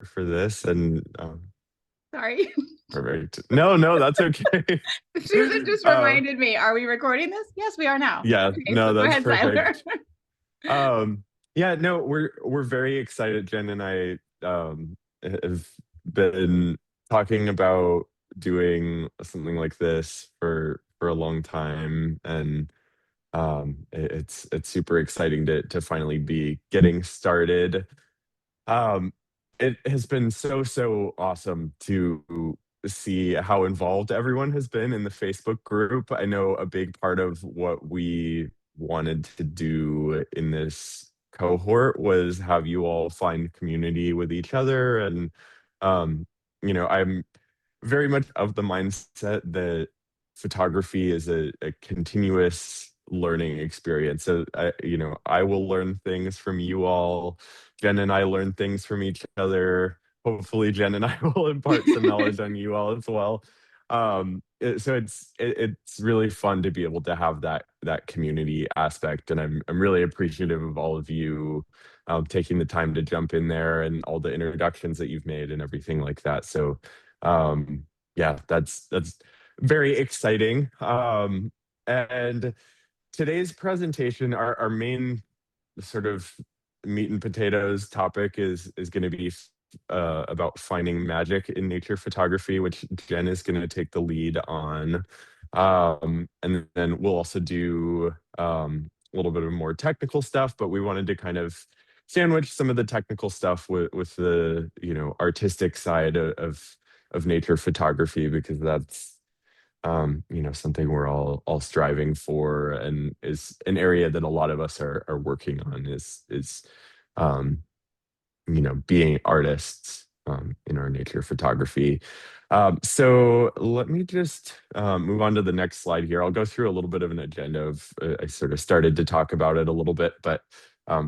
for this. And Sorry. perfect. No, that's okay. Susan just uh, reminded me, are we recording this? Yes, we are now. yeah, Okay, no, so go that's ahead, Syler. perfect. Yeah, no, we're very excited. Jen and I have been talking about doing something like this for a long time, and it's super exciting to finally be getting started. Um, it has been so awesome to see how involved everyone has been in the Facebook group. I know a big part of what we wanted to do in this cohort was have you all find community with each other. And, um, I'm very much of the mindset that photography is a continuous learning experience. So I will learn things from you all. Jen and I learn things from each other. Hopefully, Jen and I will impart some knowledge on you all as well. So it's really fun to be able to have that community aspect, and I'm really appreciative of all of you taking the time to jump in there and all the introductions that you've made and everything like that. So yeah, that's very exciting. And today's presentation, our main sort of meat and potatoes topic is going to be about finding magic in nature photography, which Jen is going to take the lead on. And then we'll also do a little bit of more technical stuff, but we wanted to kind of sandwich some of the technical stuff with the artistic side of nature photography, because that's something we're all striving for, and is an area that a lot of us are working on, is um, being artists in our nature photography. So let me just move on to the next slide here. I'll go through a little bit of an agenda of, I sort of started to talk about it a little bit, but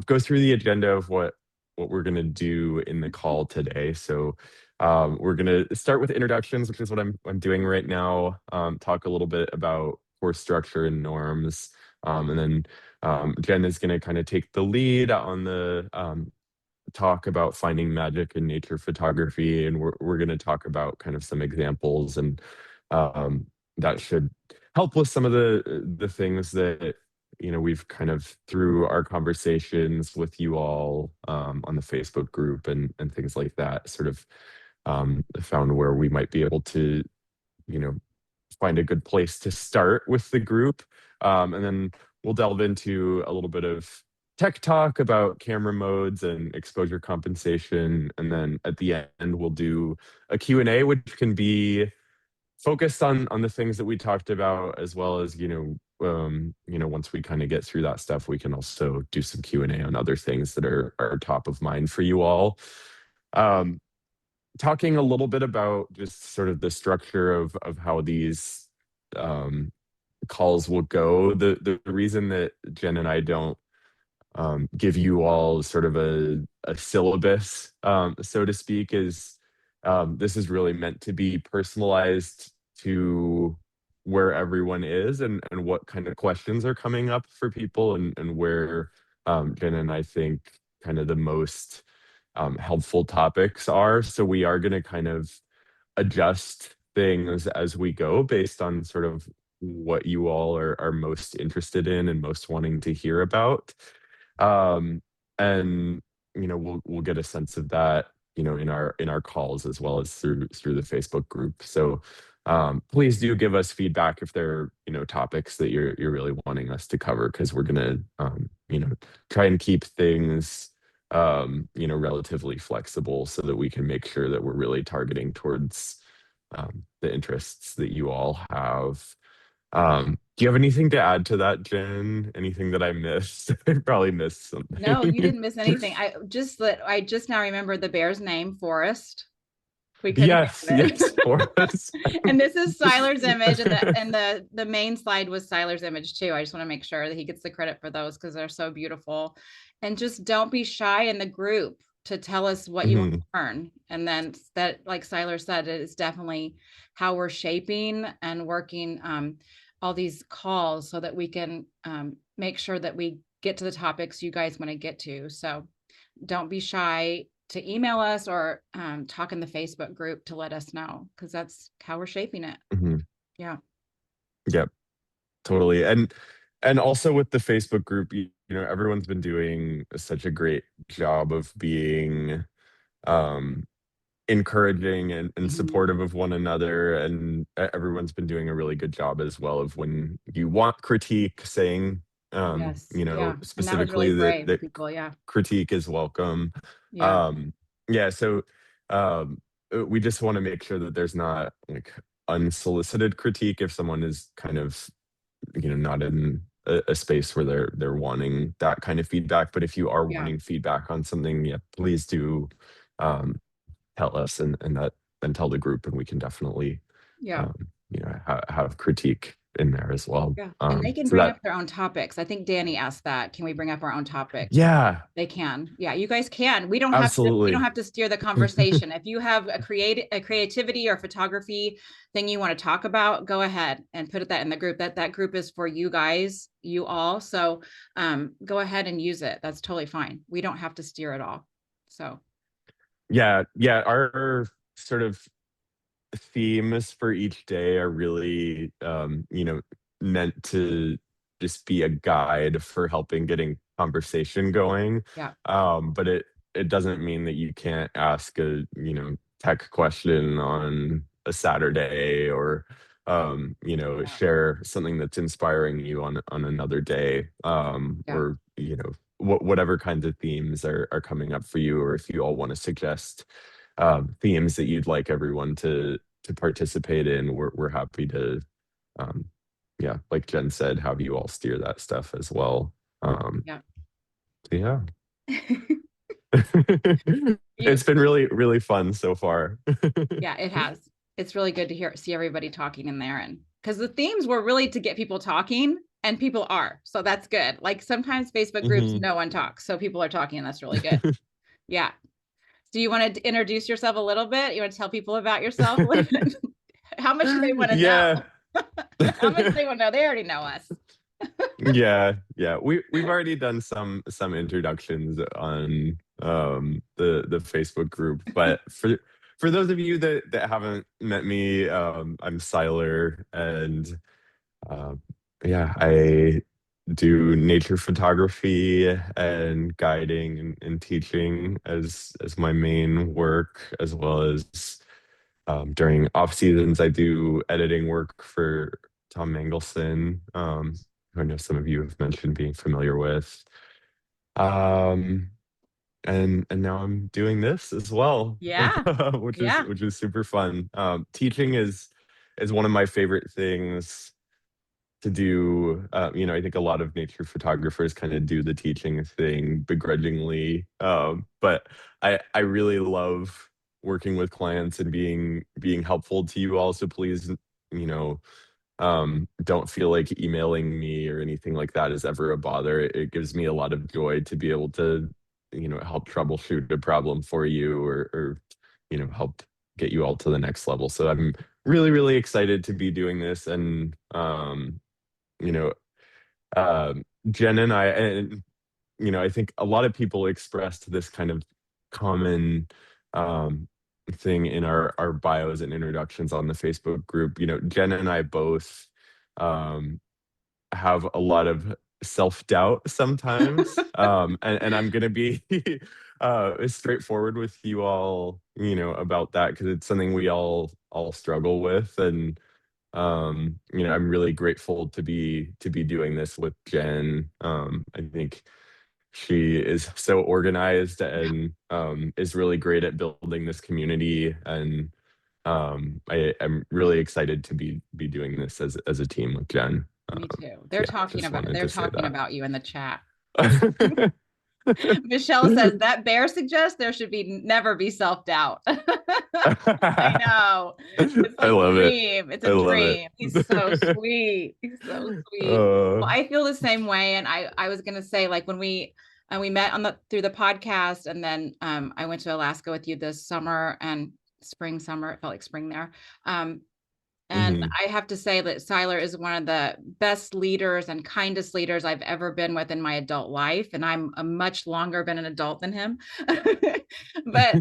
go through the agenda of what we're going to do in the call today. So we're going to start with introductions, which is what I'm doing right now. Talk a little bit about course structure and norms, and then Jen is going to kind of take the lead on the talk about finding magic in nature photography, and we're going to talk about kind of some examples, and um, that should help with some of the things that we've kind of through our conversations with you all on the Facebook group and things like that, sort of found where we might be able to you know find a good place to start with the group. And then we'll delve into a little bit of tech talk about camera modes and exposure compensation. And then at the end, we'll do a Q&A, which can be focused on the things that we talked about, as well as, once we kind of get through that stuff, we can also do some Q&A on other things that are top of mind for you all. Um, Talking a little bit about just sort of the structure of how these um, calls will go. The reason that Jen and I don't give you all sort of a syllabus, so to speak, is this is really meant to be personalized to where everyone is, and what kind of questions are coming up for people, and where Jen and I think kind of the most helpful topics are. So we are going to kind of adjust things as we go based on sort of what you all are most interested in and most wanting to hear about. Um, and we'll get a sense of that in our calls, as well as through the Facebook group. So please do give us feedback if there are topics that you're really wanting us to cover, because we're gonna try and keep things relatively flexible, so that we can make sure that we're really targeting towards the interests that you all have. Do you have anything to add to that, Jen? Anything that I missed? I probably missed No, you something. didn't miss anything. I just now remembered the bear's name, Forrest. We couldn't Yes, think of yes, for us. it. And this is Syler's image, and the main slide was Syler's image too. I just want to make sure that he gets the credit for those because they're so beautiful. And just don't be shy in the group to tell us what you want Mhm. to learn. And then that, like Syler said, it is definitely how we're shaping and working all these calls so that we can make sure that we get to the topics you guys want to get to. So don't be shy. to email us or talk in the Facebook group to let us know, because that's how we're shaping it. Mhm. Yeah. Yep, totally. And also with the Facebook group, you know, everyone's been doing such a great job of being um encouraging and Mhm. supportive of one another, and everyone's been doing a really good job as well of when you want critique, saying Yes. you know, Yeah. And that was really specifically that brave of people. Yeah. critique is welcome. Yeah. um yeah, so we just want to make sure that there's not like unsolicited critique if someone is kind of, you know, not in a space where they're wanting that kind of feedback. But if you are Yeah. wanting feedback on something, yeah, please do um tell us, and that then tell the group, and we can definitely Yeah. you know, have critique in there as well. Yeah. And they can So bring up that, their own topics. I think Danny asked that. Can we bring up our own topics? yeah, They can. Yeah, you guys can. We don't absolutely. have to steer the conversation. If you have a creativity or photography thing you want to talk about, go ahead and put that in the group. That group is for you guys, you all. So go ahead and use it. That's totally fine. We don't have to steer it all. So Yeah, yeah, our sort of themes for each day are really you know, meant to just be a guide for helping getting conversation going. yeah, But it doesn't mean that you can't ask a, you know, tech question on a Saturday, or you know, yeah, share something that's inspiring you on another day, yeah, or you know, whatever kinds of themes are coming up for you, or if you all want to suggest themes that you'd like everyone to participate in, we're happy to um, yeah, like Jen said, have you all steer that stuff as well. yeah. So yeah. You, It's been really, really fun so far. yeah, it has. It's really good to see everybody talking in there, and because the themes were really to get people talking, and people are. So that's good. Like sometimes Facebook groups, Mhm. no one talks. So people are talking, and that's really good. Yeah. Do you want to introduce yourself a little bit? You want to tell people about yourself? How much do they want to know? Yeah. How much do they want to know? They already know us. Yeah, yeah. We've already done some introductions on the Facebook group, but for those of you that haven't met me, I'm Syler, and um yeah, I do nature photography and guiding and teaching as my main work, as well as during off seasons, I do editing work for Tom Mangelson, who I know some of you have mentioned being familiar with. Um, and now I'm doing this as well, Yeah. Yeah. which is super fun. Teaching is one of my favorite things to do. You know, I think a lot of nature photographers kind of do the teaching thing begrudgingly, but I really love working with clients and being helpful to you all. So please, you know, don't feel like emailing me or anything like that is ever a bother. It gives me a lot of joy to be able to, you know, help troubleshoot a problem for you, or you know, help get you all to the next level. So I'm really, really excited to be doing this. And you know, Jen and I, and you know, I think a lot of people expressed this kind of common um, thing in our bios and introductions on the Facebook group. You know, Jen and I both um, have a lot of self-doubt sometimes, and I'm gonna be straightforward with you all, you know, about that, because it's something we all struggle with. And you know, I'm really grateful to be doing this with Jen. I think she is so organized, and is really great at building this community. And I'm really excited to be doing this as a team with Jen. Me too. Yeah, just wanted They're to say talking about you in the chat. that. Michelle says that bear suggests there should be never be self-doubt. I know. It's I a love it. dream. It's I a love dream. He's so it. sweet. He's so sweet. uh, Well, I feel the same way. And I was gonna say, like when we met on the through the podcast, and then I went to Alaska with you this summer and summer. It felt like spring there. Um, And I have to say that Syler is one of the best leaders and kindest leaders I've ever been with in my adult life. And I'm a much longer been an adult than him. But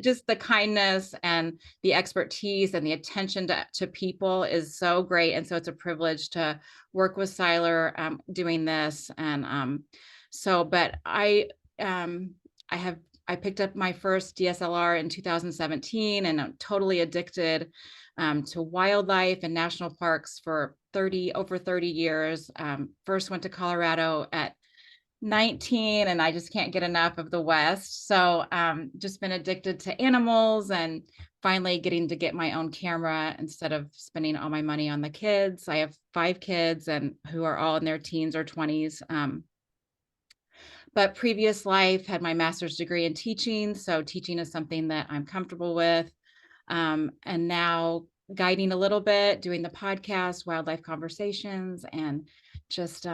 just the kindness and the expertise and the attention to people is so great. And so it's a privilege to work with Syler doing this. And but I picked up my first DSLR in 2017, and I'm totally addicted to wildlife and national parks for over 30 years. First went to Colorado at 19, and I just can't get enough of the West. So just been addicted to animals, and finally getting to get my own camera instead of spending all my money on the kids. I have 5 kids and who are all in their teens or 20s. But previous life had my master's degree in teaching. So teaching is something that I'm comfortable with. And now guiding a little bit, doing the podcast, Wildlife Conversations, and just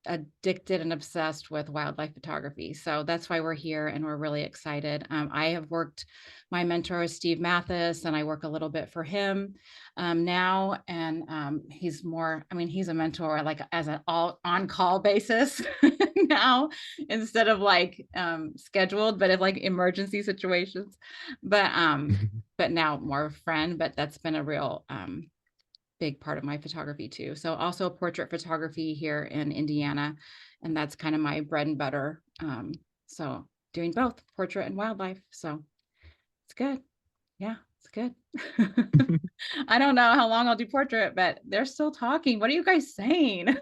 addicted and obsessed with wildlife photography. So that's why we're here, and we're really excited. I have worked, my mentor is Steve Mathis, and I work a little bit for him now. And he's more, I mean, he's a mentor like as an all on-call basis now, instead of like scheduled, but if like emergency situations. But now more a friend, but that's been a real big part of my photography too. So also portrait photography here in Indiana, and that's kind of my bread and butter. So doing both portrait and wildlife. So it's good. Yeah, it's good. I don't know how long I'll do portrait, but they're still talking. What are you guys saying?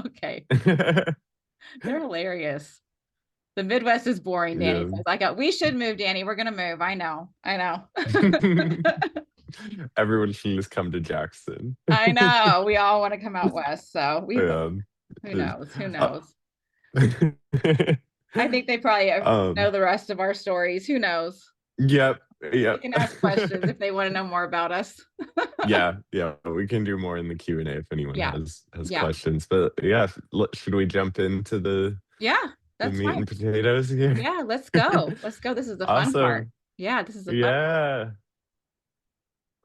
Okay. They're hilarious. The Midwest is boring, Danny says. We should move, Danny. We're gonna move. I know. Everyone should just come to Jackson. I know. We all want to come out west. So Yeah. who knows? Who Uh, knows? I think they probably know the rest of our stories. Who knows? Yep. They can ask questions if they want to know more about us. Yeah. We can do more in the Q&A if anyone has questions. But yeah, should we jump into the that's meat fine. and potatoes here? Yeah, let's go. Let's go. This is the fun part. Yeah, this is the fun part.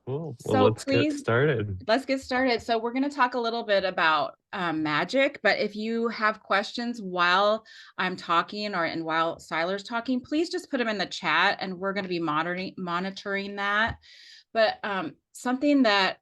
Cool. Well, So let's get please, started. let's get started. So we're going to talk a little bit about magic, but if you have questions while I'm talking and while Syler's talking, please just put them in the chat, and we're going to be monitoring that. But something that,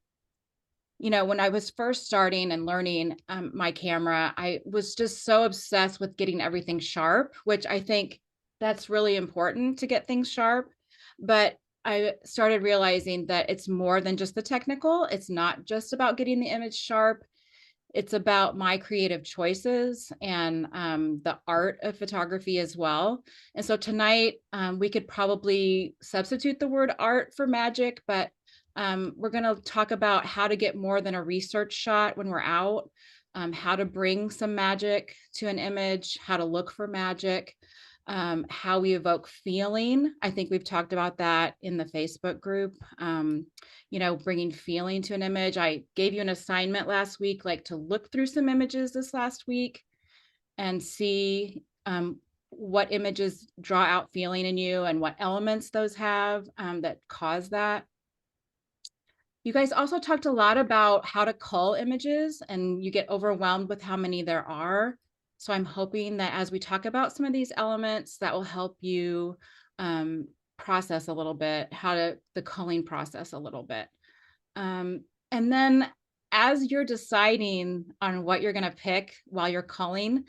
you know, when I was first starting and learning my camera, I was just so obsessed with getting everything sharp, which I think that's really important to get things sharp. But I started realizing that it's more than just the technical. It's not just about getting the image sharp. It's about my creative choices and the art of photography as well. And so tonight we could probably substitute the word art for magic, but we're going to talk about how to get more than a research shot when we're out, how to bring some magic to an image, how to look for magic, how we evoke feeling. I think we've talked about that in the Facebook group, you know, bringing feeling to an image. I gave you an assignment last week, like to look through some images this last week and see what images draw out feeling in you and what elements those have that cause that. You guys also talked a lot about how to cull images, and you get overwhelmed with how many there are. So I'm hoping that as we talk about some of these elements, that will help you process a little bit, the culling process a little bit. And then as you're deciding on what you're going to pick while you're culling,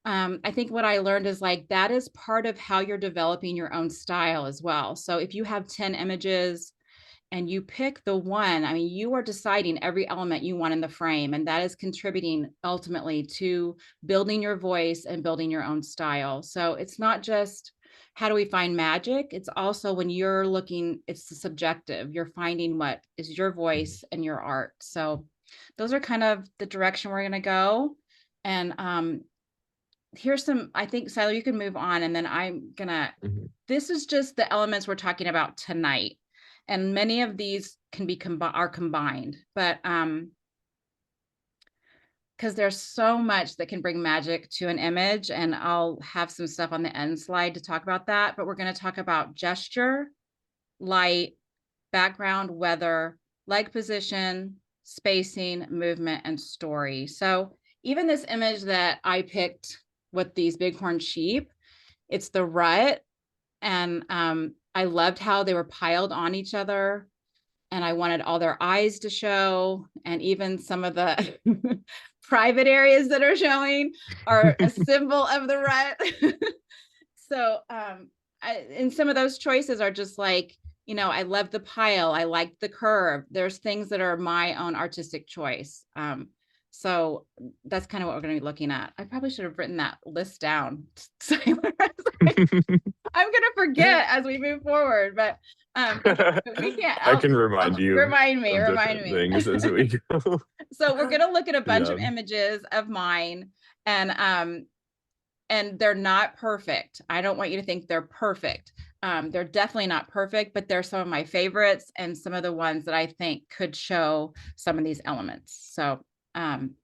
I think what I learned is like that is part of how you're developing your own style as well. So if you have 10 images and you pick the one, I mean, you are deciding every element you want in the frame, and that is contributing ultimately to building your voice and building your own style. So it's not just how do we find magic? It's also when you're looking, it's subjective. You're finding what is your voice and your art. So those are kind of the direction we're going to go. And here's some, I think, Syler, you can move on, and then I'm going to, this is just the elements we're talking about tonight. And many of these can be combined, but because there's so much that can bring magic to an image, and I'll have some stuff on the end slide to talk about that, but we're going to talk about gesture, light, background, weather, leg position, spacing, movement, and story. So even this image that I picked with these bighorn sheep, it's the rut. And I loved how they were piled on each other. And I wanted all their eyes to show. And even some of the private areas that are showing are a symbol of the rut. So, and some of those choices are just like, I love the pile. I like the curve. There's things that are my own artistic choice. So that's kind of what we're going to be looking at. I probably should have written that list down. I'm going to forget as we move forward, but we can't. I can remind you Remind me. of different things as we go. So we're going to look at a bunch Yeah. of images of mine, and they're not perfect. I don't want you to think they're perfect. They're definitely not perfect, but they're some of my favorites and some of the ones that I think could show some of these elements. So, and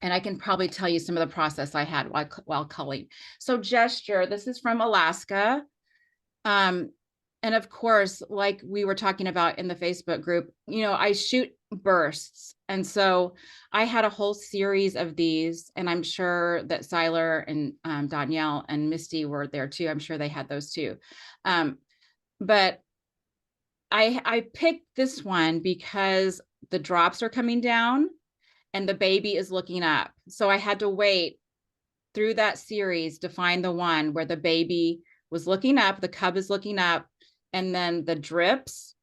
I can probably tell you some of the process I had while culling. So gesture, this is from Alaska. And of course, like we were talking about in the Facebook group, I shoot bursts. And so I had a whole series of these, and I'm sure that Syler and Danielle and Misty were there too. I'm sure they had those too. But I picked this one because the drops are coming down and the baby is looking up. So I had to wait through that series to find the one where the baby was looking up, the cub is looking up, and then the drips,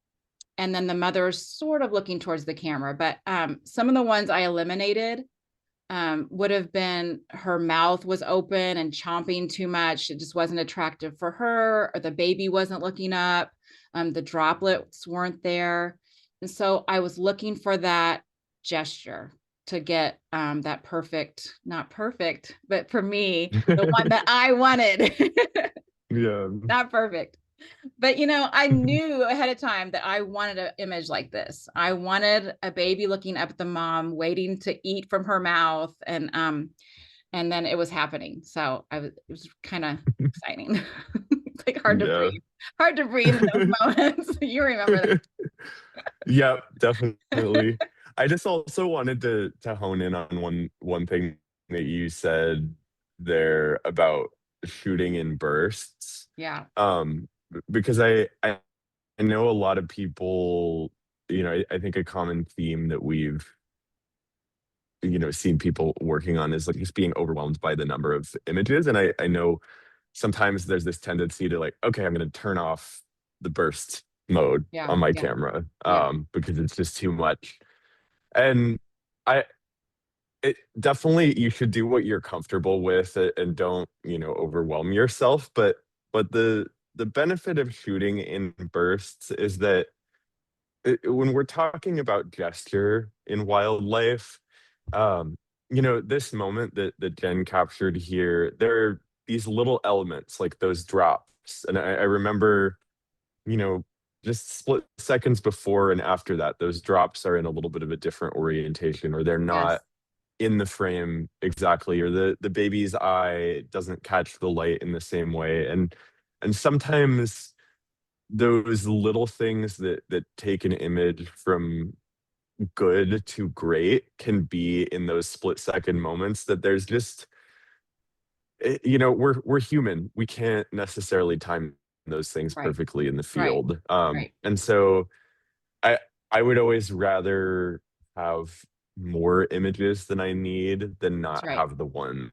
and then the mother's sort of looking towards the camera. But some of the ones I eliminated would have been her mouth was open and chomping too much. It just wasn't attractive for her, or the baby wasn't looking up. The droplets weren't there. And so I was looking for that gesture to get that perfect, not perfect, but for me, the one that I wanted. Yeah. Not perfect. But I knew ahead of time that I wanted an image like this. I wanted a baby looking up at the mom, waiting to eat from her mouth, and then it was happening. So it was kind of exciting. It's like hard to breathe in those moments. You remember that. Yeah, definitely. I just also wanted to hone in on one thing that you said there about shooting in bursts. Yeah. Because I know a lot of people, I think a common theme that we've seen people working on is like just being overwhelmed by the number of images. And I know sometimes there's this tendency to like, okay, I'm going to turn off the burst mode on my camera because it's just too much. And I it definitely, you should do what you're comfortable with and don't overwhelm yourself. But the benefit of shooting in bursts is that when we're talking about gesture in wildlife, this moment that Jen captured here, there are these little elements like those drops. And I remember, you know, just split seconds before and after that, those drops are in a little bit of a different orientation, or they're not in the frame exactly, or the baby's eye doesn't catch the light in the same way. And sometimes those little things that take an image from good to great can be in those split second moments that there's just we're human. We can't necessarily time those things perfectly in the field. And so I I would always rather have more images than I need than not have the one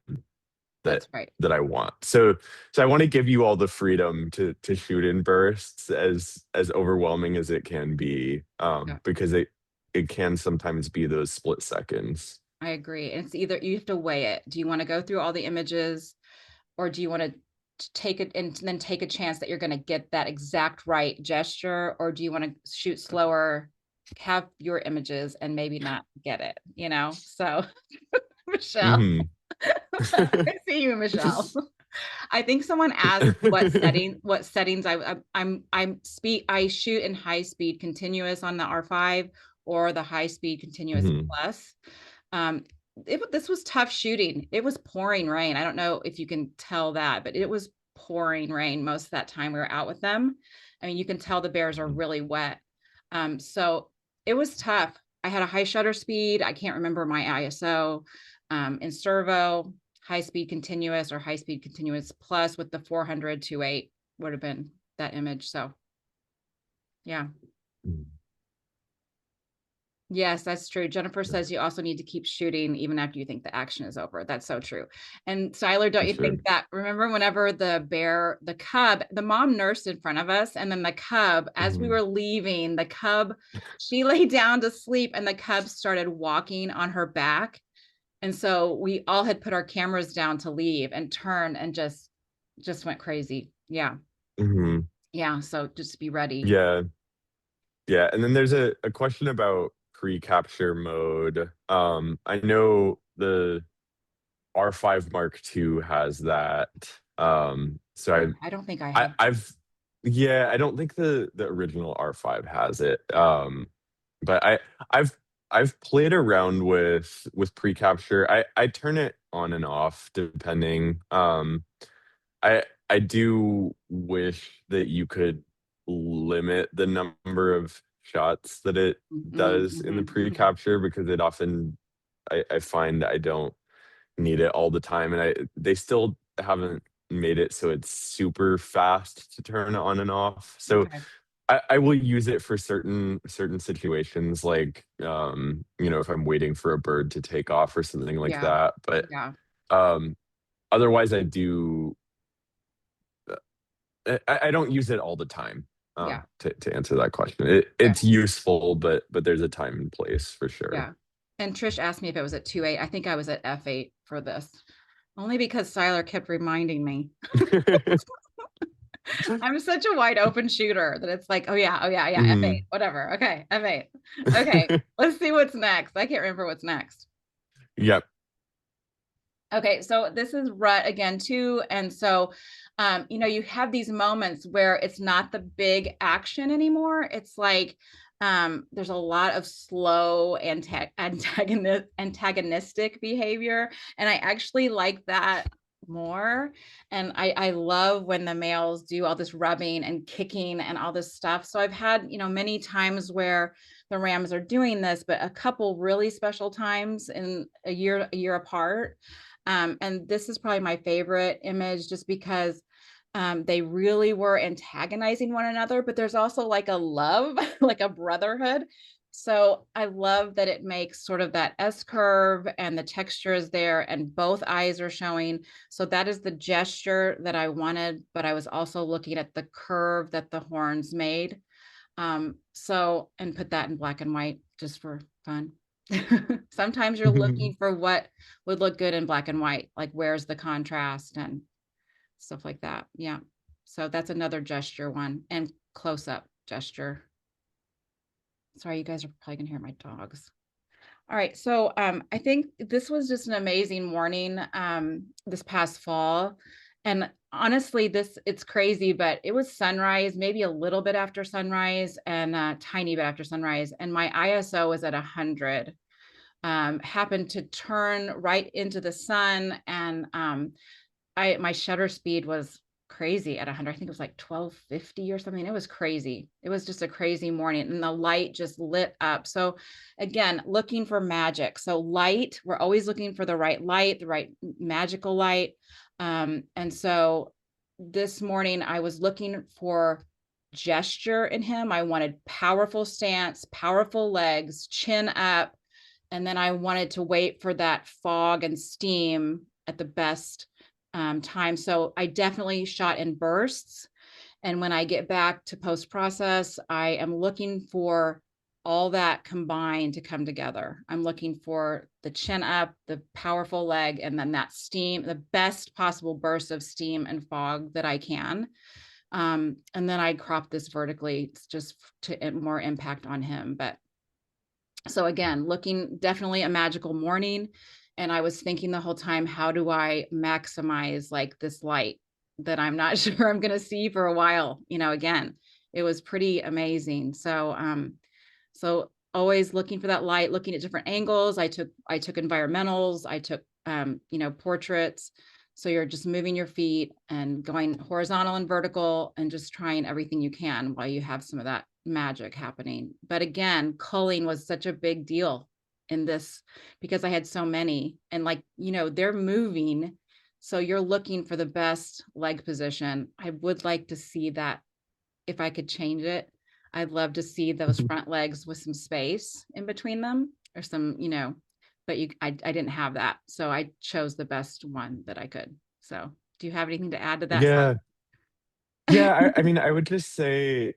that I want. So I want to give you all the freedom to shoot in bursts as overwhelming as it can be, because it can sometimes be those split seconds. I agree. And it's either you have to weigh it. Do you want to go through all the images, or do you want to take it and then take a chance that you're going to get that exact right gesture, or do you want to shoot slower, have your images and maybe not get it, So Michelle, I see you, Michelle. I think someone asked what settings I shoot in high speed continuous on the R5 or the high speed continuous plus. This was tough shooting. It was pouring rain. I don't know if you can tell that, but it was pouring rain most of that time we were out with them. I mean, you can tell the bears are really wet. So it was tough. I had a high shutter speed. I can't remember my ISO, in servo, high speed continuous or high speed continuous plus with the 400 2.8 would have been that image. So yeah. Mm. Yes, that's true. Jennifer says you also need to keep shooting even after you think the action is over. That's so true. And Syler, don't For you think sure. that, remember whenever the cub, the mom nursed in front of us, and then the cub, as we Mhm. were leaving, the cub, she lay down to sleep and the cub started walking on her back. And so we all had put our cameras down to leave and turn and just went crazy. Yeah. Mhm. Yeah. So just be ready. Yeah. Yeah. And then there's a question about pre-capture mode. I know the R5 Mark II has that. So Oh, I don't think I I have. I've yeah, I don't think the original R5 has it. But I've I've played around with pre-capture. I turn it on and off depending. I do wish that you could limit the number of shots that it Mhm, does in the mhm, mhm. pre-capture because it often I find I don't need it all the time, and I they still haven't made it so it's super fast to turn on and off. So Okay. I will use it for certain situations, like if I'm waiting for a bird to take off or something like Yeah. that. But Yeah. um, otherwise, I don't use it all the time. Yeah. To answer that question, Okay. it's useful, but there's a time and place for sure. Yeah. And Trish asked me if it was at 2.8. I think I was at F8 for this. Only because Syler kept reminding me. I'm such a wide open shooter that it's like, oh yeah, yeah, F8, Mhm. whatever. Okay, F8. Okay, let's see what's next. I can't remember what's next. Yep. Okay, so this is rut again too. And so, you have these moments where it's not the big action anymore. It's like there's a lot of slow antagonistic behavior. And I actually like that more. And I love when the males do all this rubbing and kicking and all this stuff. So I've had, many times where the rams are doing this, but a couple really special times in a year apart. And this is probably my favorite image just because they really were antagonizing one another, but there's also like a love, like a brotherhood. So I love that it makes sort of that S curve and the texture is there and both eyes are showing. So that is the gesture that I wanted, but I was also looking at the curve that the horns made. And put that in black and white just for fun. Sometimes you're looking for what would look good in black and white, like where's the contrast and stuff like that. Yeah. So that's another gesture one and close up gesture. Sorry, you guys are probably gonna hear my dogs. All right. So I think this was just an amazing morning this past fall. And honestly, it's crazy, but it was sunrise, maybe a little bit after sunrise and a tiny bit after sunrise. And my ISO was at 100. Happened to turn right into the sun, and my shutter speed was crazy at 100. I think it was like 1250 or something. It was crazy. It was just a crazy morning, and the light just lit up. So again, looking for magic. So light, we're always looking for the right light, the right magical light. And so this morning I was looking for gesture in him. I wanted powerful stance, powerful legs, chin up, and then I wanted to wait for that fog and steam at the best time. So I definitely shot in bursts. And when I get back to post process, I am looking for all that combined to come together. I'm looking for the chin up, the powerful leg, and then that steam, the best possible burst of steam and fog that I can. And then I crop this vertically just to more impact on him. But so again, looking definitely a magical morning. And I was thinking the whole time, how do I maximize like this light that I'm not sure I'm going to see for a while? Again, it was pretty amazing. So always looking for that light, looking at different angles. I took environmentals, I took portraits. So you're just moving your feet and going horizontal and vertical and just trying everything you can while you have some of that magic happening. But again, culling was such a big deal in this because I had so many, and like, they're moving. So you're looking for the best leg position. I would like to see that if I could change it. I'd love to see those front legs with some space in between them or some, but I didn't have that. So I chose the best one that I could. So do you have anything to add to that, Yeah. Sly? Yeah, I mean, I would just say,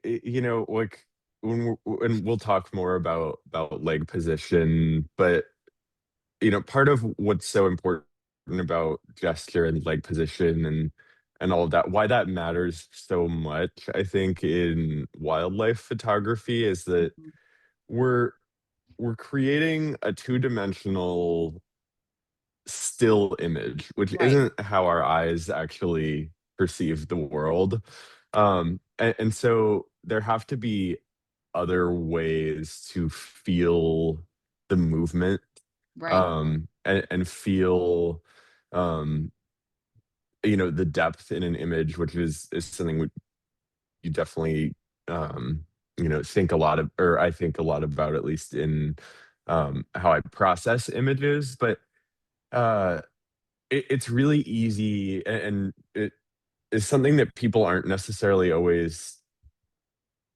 like and we'll talk more about leg position, but part of what's so important about gesture and leg position and all of that, why that matters so much, I think, in wildlife photography is that Mhm. we're we're creating a two-dimensional still image, which Right, isn't how our eyes actually perceive the world. And so there have to be other ways to feel the movement, right, and feel, um, the depth in an image, which is something you definitely, think a lot of, or I think a lot about, at least in how I process images. But uh, it's really easy, and it is something that people aren't necessarily always,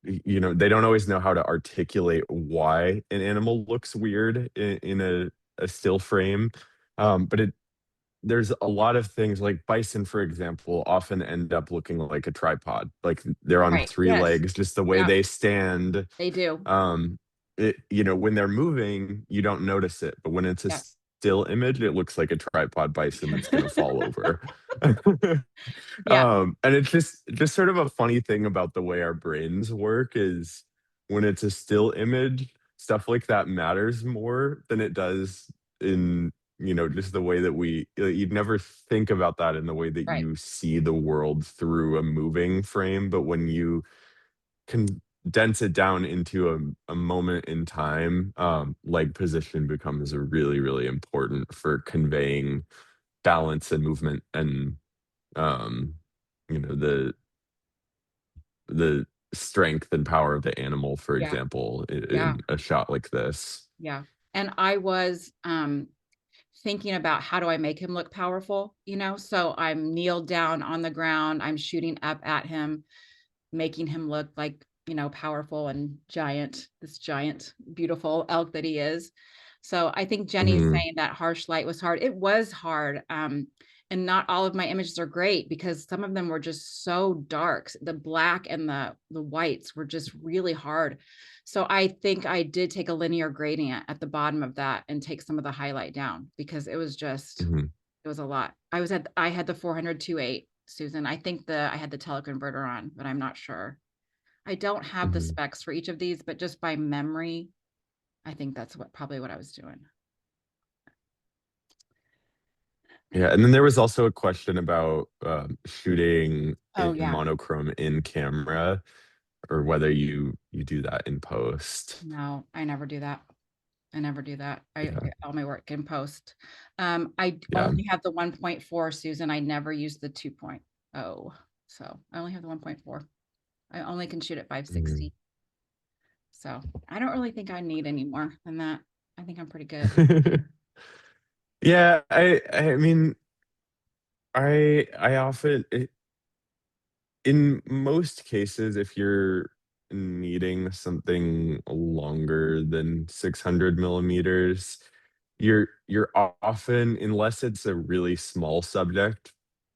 they don't always know how to articulate why an animal looks weird in a still frame. But there's a lot of things, like bison, for example, often end up looking like a tripod. Like they're on right. three Yes. legs, just the way Yeah, they stand. they do. Um, when they're moving, you don't notice it, but when it's a Yeah. still image, it looks like a tripod bison that's going to fall over. Yeah, And it's just sort of a funny thing about the way our brains work is when it's a still image, stuff like that matters more than it does in, just the way that you'd never think about that in the way that right. you see the world through a moving frame. But when you condense it down into a moment in time, leg position becomes really, really important for conveying balance and movement, and um, the strength and power of the animal, for Yeah, example, yeah, in a shot like this. yeah. And I was thinking about how do I make him look powerful, So I'm kneeled down on the ground, I'm shooting up at him, making him look like, powerful and giant, this giant, beautiful elk that he is. So I think Jenny's Mhm, saying that harsh light was hard. It was hard. And not all of my images are great because some of them were just so dark. The black and the whites were just really hard. So I think I did take a linear gradient at the bottom of that and take some of the highlight down because mhm, it was a lot. I had the 402.8, Susan. I think I had the teleconverter on, but I'm not sure. I don't have the mhm. specs for each of these, but just by memory, I think that's probably what I was doing. Yeah, and then there was also a question about shooting Oh in yeah. monochrome in camera, or whether you do that in post. No, I never do that. I never do that. I Yeah, all my work in post. I yeah. only have the 1.4, Susan. I never use the 2.0. So I only have the 1.4. I only can shoot at Mhm. 560. So I don't really think I need any more than that. I think I'm pretty good. Yeah, I mean, I often, in most cases, if you're needing something longer than 600 millimeters, you're often, unless it's a really small subject,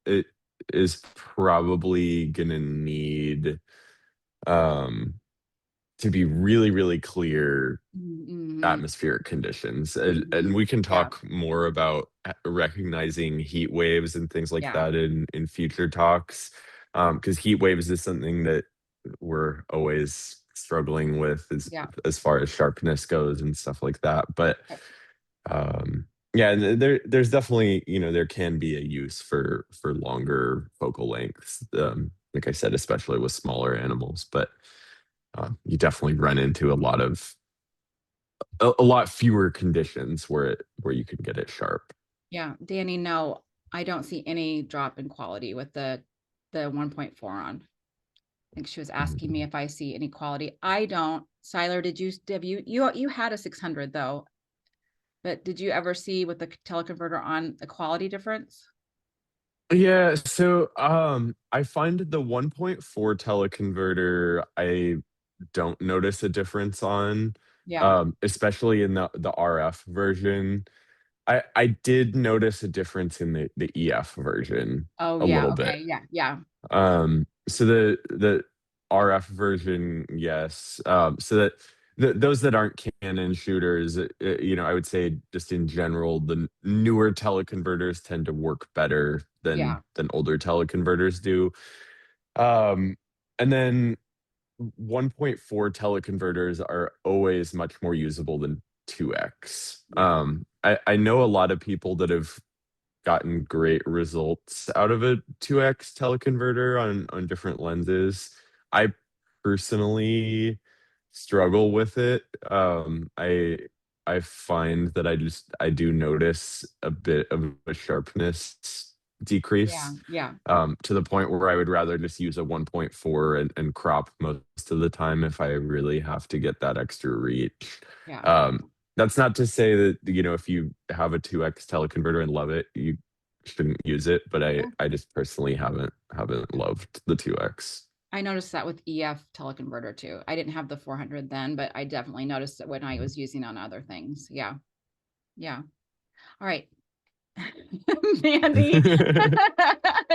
it is probably gonna need um to be really, really clear Mhm. atmospheric conditions. And Mhm. we can Yeah. talk more about recognizing heat waves and things like Yeah. that in future talks, because heat waves is something that we're always struggling with Yeah. as far as sharpness goes and stuff like that. But yeah, and there's definitely, there can be a use for longer focal lengths, like I said, especially with smaller animals. But you definitely run into a lot fewer conditions where you can get it sharp. Yeah, Danny, no. I don't see any drop in quality with the 1.4 on. I think she was asking me Mhm. if I see any quality. I don't. Syler, did you have you had a 600 though, but did you ever see with the teleconverter on a quality difference? Yeah, so I find the 1.4 teleconverter I don't notice a difference on, Yeah. especially in the RF version. I did notice a difference in the EF version Oh a yeah. little bit. Okay. Yeah. Yeah. So the RF version, yes. So that those that aren't Canon shooters, I would say just in general, the newer teleconverters tend to work better Yeah. than older teleconverters do. Um, and then 1.4 teleconverters are always much more usable than 2x. Yeah. I know a lot of people that have gotten great results out of a 2x teleconverter on different lenses. I personally struggle with it. I find that I do notice a bit of a sharpness Yeah. decrease, Yeah. to the point where I would rather just use a 1.4 and crop most of the time if I really have to get that extra reach. Yeah. That's not to say that, if you have a 2x teleconverter and love it, you shouldn't use it, but Yeah. I just personally haven't loved the 2x. I noticed that with EF teleconverter too. I didn't have the 400 then, but I definitely noticed it when I was using on other things. Yeah. Yeah. All right. Mandy.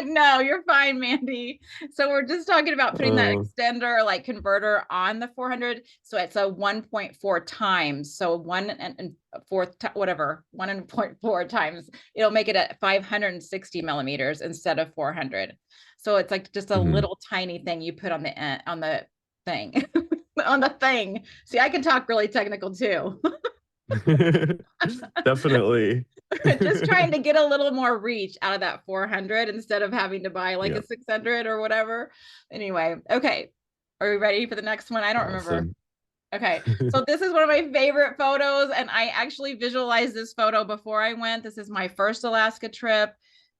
No, you're fine, Mandy. So we're just talking about putting that Oh, extender like converter on the 400. So it's a 1.4 times. So one and fourth, whatever, 1.4 times, it'll make it at 560 millimeters instead of 400. So it's like just a mhm. little tiny thing you put on the thing, on the thing. See, I can talk really technical too. Definitely. Just trying to get a little more reach out of that 400 instead of having to buy like Yeah, a 600 or whatever. Anyway, okay. Are we ready for the next one? I don't remember. awesome. Okay. So this is one of my favorite photos, and I actually visualized this photo before I went. This is my first Alaska trip.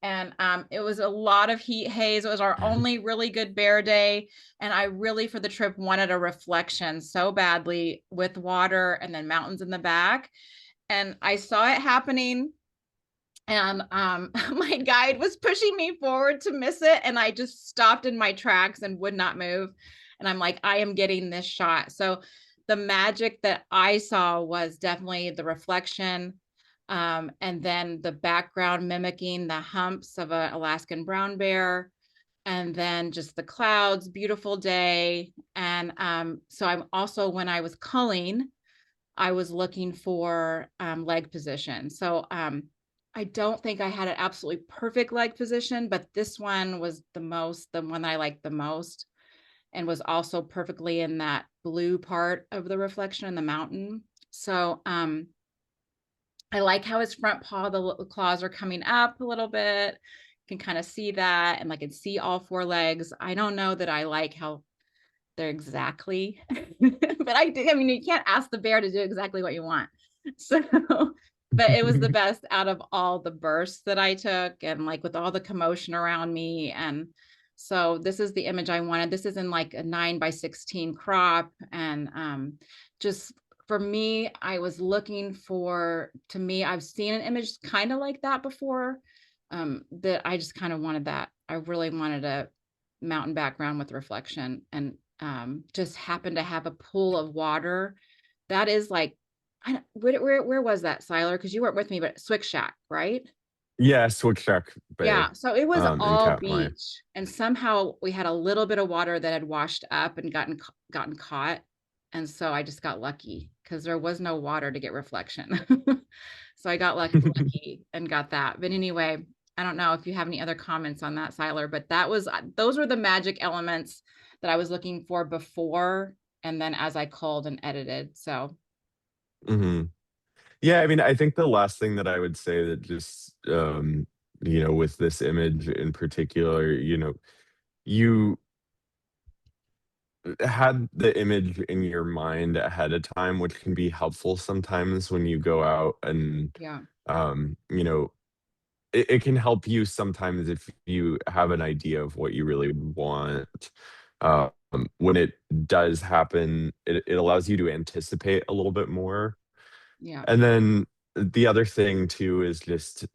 And it was a lot of heat haze. It was our only really good bear day. And I really, for the trip, wanted a reflection so badly with water and then mountains in the back. And I saw it happening, and my guide was pushing me forward to miss it, and I just stopped in my tracks and would not move. And I'm like, I am getting this shot. So the magic that I saw was definitely the reflection, and then the background mimicking the humps of an Alaskan brown bear, and then just the clouds, beautiful day. And so I'm also, when I was culling, I was looking for leg position. So I don't think I had an absolutely perfect leg position, but this one was the one I liked the most, and was also perfectly in that blue part of the reflection in the mountain. So I like how his front paw, the claws are coming up a little bit. You can kind of see that, and I can see all four legs. I don't know that I like how they're exactly, but I did. I mean, you can't ask the bear to do exactly what you want. So, but it was the best out of all the bursts that I took, and like with all the commotion around me. And so this is the image I wanted. This is in like a 9:16 crop. And just for me, I was looking for, to me, I've seen an image kind of like that before. That I just kind of wanted that. I really wanted a mountain background with reflection, and just happened to have a pool of water that is like, where was that, Syler? Because you weren't with me, but Swick Shack, right? Yeah, Switchback Bay, Yeah, so it was in all Katmai. beach, and somehow we had a little bit of water that had washed up and gotten caught, and so I just got lucky because there was no water to get reflection. So I got lucky and got that. But anyway, I don't know if you have any other comments on that, Syler, but those were the magic elements that I was looking for before, and then as I called and edited. So Hmm. Yeah, I mean, I think the last thing that I would say that just, with this image in particular, you had the image in your mind ahead of time, which can be helpful sometimes when you go out and, yeah, um, you know, it can help you sometimes if you have an idea of what you really want. When it does happen, it allows you to anticipate a little bit more. Yeah, And then the other thing too is just,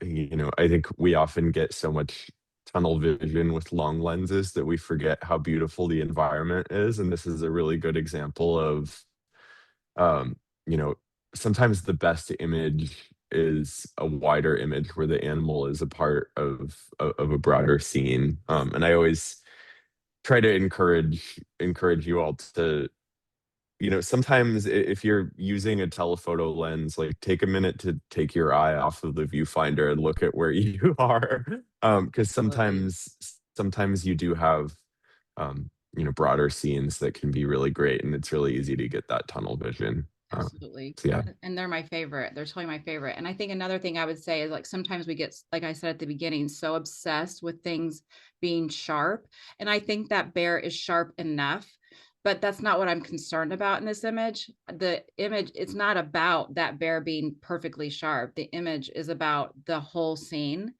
I think we often get so much tunnel vision with long lenses that we forget how beautiful the environment is. And this is a really good example of, um, you know, sometimes the best image is a wider image where the animal is a part of a broader scene. And I always try to encourage you all to, sometimes if you're using a telephoto lens, like take a minute to take your eye off of the viewfinder and look at where you are. Because absolutely. sometimes you do have, broader scenes that can be really great, and it's really easy to get that tunnel vision. Absolutely. So yeah. And they're my favorite. They're totally my favorite. And I think another thing I would say is like sometimes we get, like I said at the beginning, so obsessed with things being sharp. And I think that bear is sharp enough, but that's not what I'm concerned about in this image. The image, it's not about that bear being perfectly sharp. The image is about the whole scene.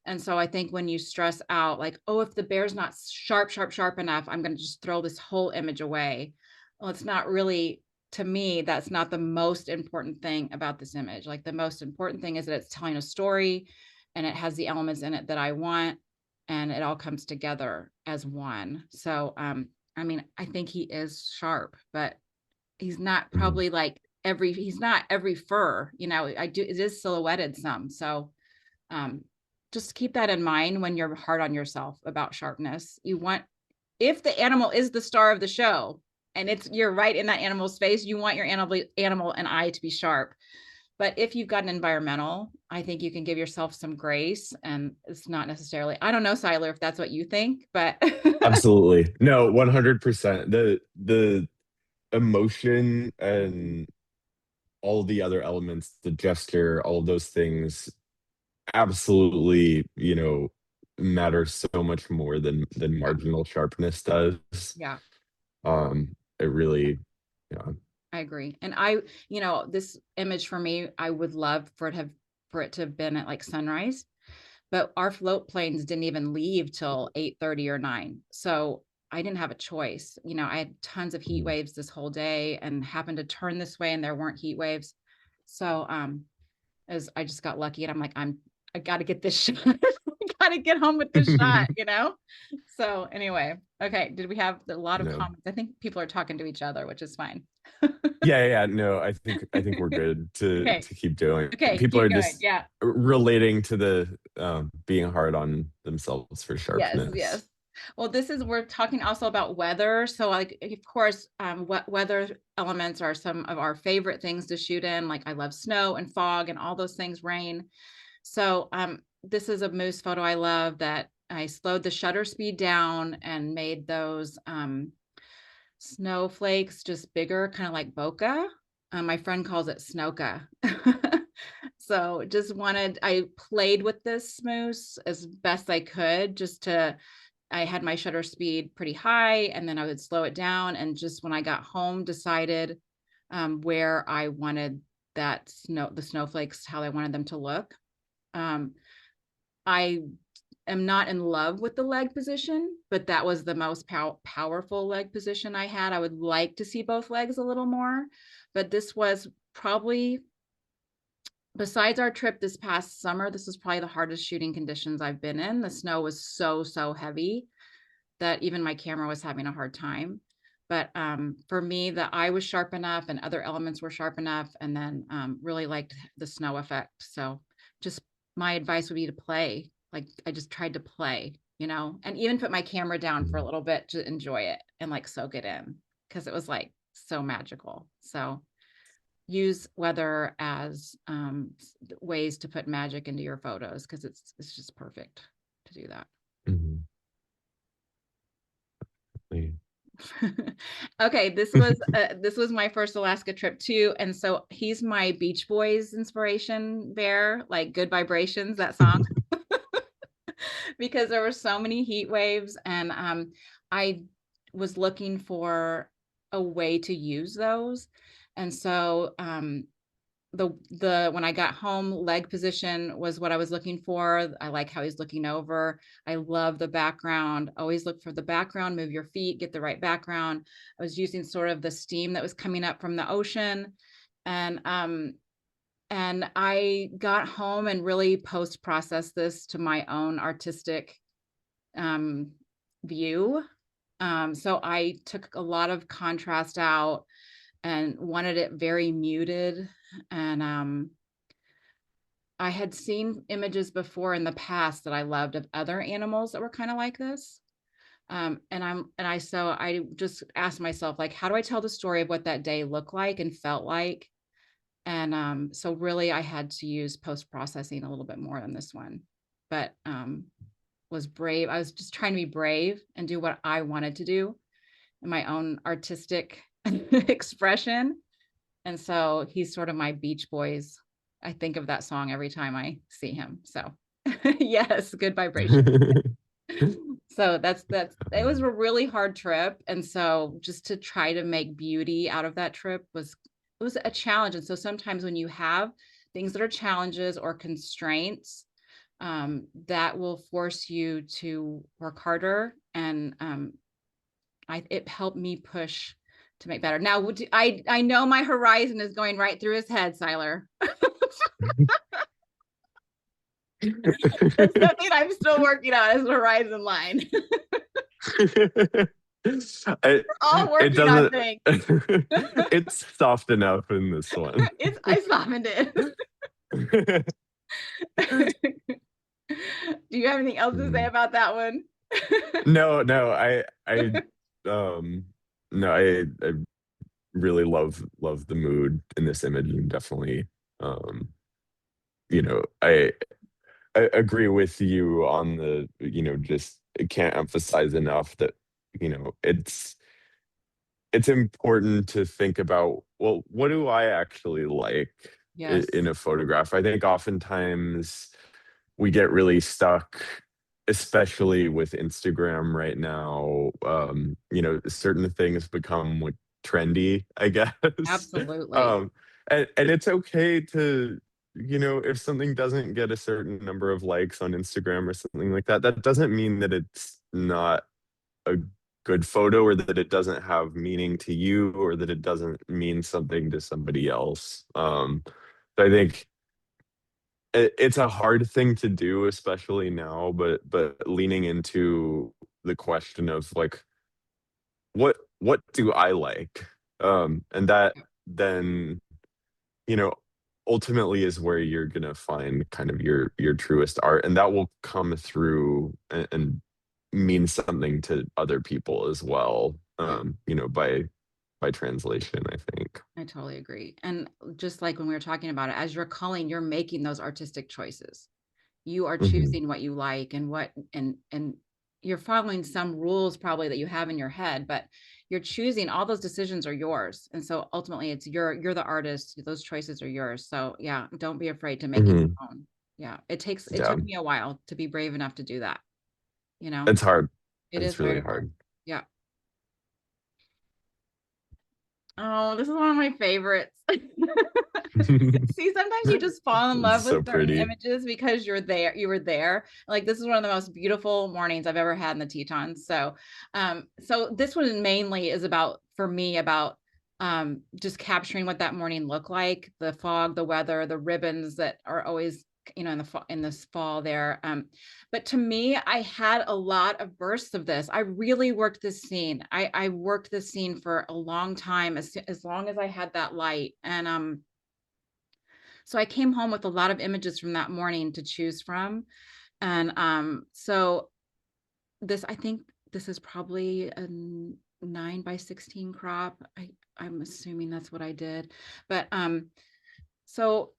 And so I think when you stress out, like, oh, if the bear's not sharp, sharp, sharp enough, I'm going to just throw this whole image away. Well, it's not really, to me, that's not the most important thing about this image. Like, the most important thing is that it's telling a story and it has the elements in it that I want, and it all comes together as one. So, I mean, I think he is sharp, but he's not Mhm. probably like he's not every fur, it is silhouetted some. So, um, just keep that in mind when you're hard on yourself about sharpness. You want, if the animal is the star of the show and you're right in that animal's face, you want your animal and eye to be sharp. But if you've got an environmental, I think you can give yourself some grace, and it's not necessarily, I don't know, Syler, if that's what you think, but Absolutely. No, 100%. The emotion and all the other elements, the gesture, all of those things absolutely, matter so much more than yeah, marginal sharpness does. yeah, It really, yeah. I agree. And this image for me, I would love for it to have been at like sunrise, but our float planes didn't even leave till 8:30 or 9. So I didn't have a choice. I had tons of heat Mhm. waves this whole day and happened to turn this way and there weren't heat waves. So as I just got lucky, and I'm like, I gotta get this shot. I gotta get home with this shot. So anyway, okay. Did we have a lot of No. comments? I think people are talking to each other, which is fine. Yeah, no, I think we're good to Okay. to keep doing. Okay, People keep are going. just Yeah. relating to the being hard on themselves for Yes, sharpness. yes. Well, we're talking also about weather. So like, of course, what weather elements are some of our favorite things to shoot in. Like I love snow and fog and all those things, rain. So this is a moose photo I love that I slowed the shutter speed down and made those snowflakes just bigger, kind of like bokeh. My friend calls it snowka. So I played with this moose as best I could I had my shutter speed pretty high and then I would slow it down. And just when I got home, decided where I wanted the snowflakes, how I wanted them to look. Um, I am not in love with the leg position, but that was the most powerful leg position I had. I would like to see both legs a little more, but this was probably, besides our trip this past summer, this was probably the hardest shooting conditions I've been in. The snow was so, so heavy that even my camera was having a hard time. But for me, the eye was sharp enough and other elements were sharp enough, and then really liked the snow effect. So just my advice would be to play. Like I just tried to play, and even put my camera down for a Mhm. little bit to enjoy it and like soak it in because it was like so magical. So use weather as ways to put magic into your photos because it's just perfect to do that. Mhm. Okay, this was my first Alaska trip too, and so he's my Beach Boys inspiration bear, like Good Vibrations, that song, because there were so many heat waves, and I was looking for a way to use those, and so when I got home, leg position was what I was looking for. I like how he's looking over. I love the background. Always look for the background, move your feet, get the right background. I was using sort of the steam that was coming up from the ocean. And I got home and really post-processed this to my own artistic view. So I took a lot of contrast out and wanted it very muted. And I had seen images before in the past that I loved of other animals that were kind of like this. So I just asked myself, like, how do I tell the story of what that day looked like and felt like? And so really I had to use post-processing a little bit more on this one, but was brave. I was just trying to be brave and do what I wanted to do in my own artistic expression. And so he's sort of my Beach Boys. I think of that song every time I see him. So yes, good vibration. So it was a really hard trip. And so just to try to make beauty out of that trip it was a challenge. And so sometimes when you have things that are challenges or constraints, that will force you to work harder. And it helped me push to make better. Now, I know my horizon is going right through his head, Syler. That's something I'm still working on, is the horizon line. We're all it working on doesn't. things. It's soft enough in this one. I softened it. Do you have anything else to say about that one? No, um, no, I really love the mood in this image, and definitely, um, you know, I agree with you on the, just I can't emphasize enough that, it's important to think about, well, what do I actually like Yes, in a photograph? I think oftentimes we get really stuck, especially with Instagram right now. Certain things become like trendy, I guess. absolutely. um, and it's okay to, if something doesn't get a certain number of likes on Instagram or something like that, that doesn't mean that it's not a good photo, or that it doesn't have meaning to you, or that it doesn't mean something to somebody else. So I think it's a hard thing to do, especially now, but leaning into the question of like, what do I like? And that then, you know, ultimately is where you're gonna find kind of your truest art, and that will come through and mean something to other people as well. Yeah, By translation, I think. I totally agree. And just like when we were talking about it, as you're culling, you're making those artistic choices. You are Hmm. choosing what you like and and you're following some rules probably that you have in your head, but you're choosing. All those decisions are yours. And so ultimately it's you're the artist. Those choices are yours. So yeah, don't be afraid to make it Hmm. your own. Yeah. It Yeah, took me a while to be brave enough to do that, you know. it's hard. It is It's really very hard. hard. Yeah. Oh, this is one of my favorites. See, sometimes you just fall in It's love so with certain pretty. images because you were there. Like this is one of the most beautiful mornings I've ever had in the Tetons. So this one mainly is about, for me, about just capturing what that morning looked like, the fog, the weather, the ribbons that are always, in this fall there. But to me, I had a lot of bursts of this. I really worked this scene. I worked this scene for a long time, as long as I had that light. And so I came home with a lot of images from that morning to choose from. And I think this is probably a 9 by 16 crop. I'm assuming that's what I did. But so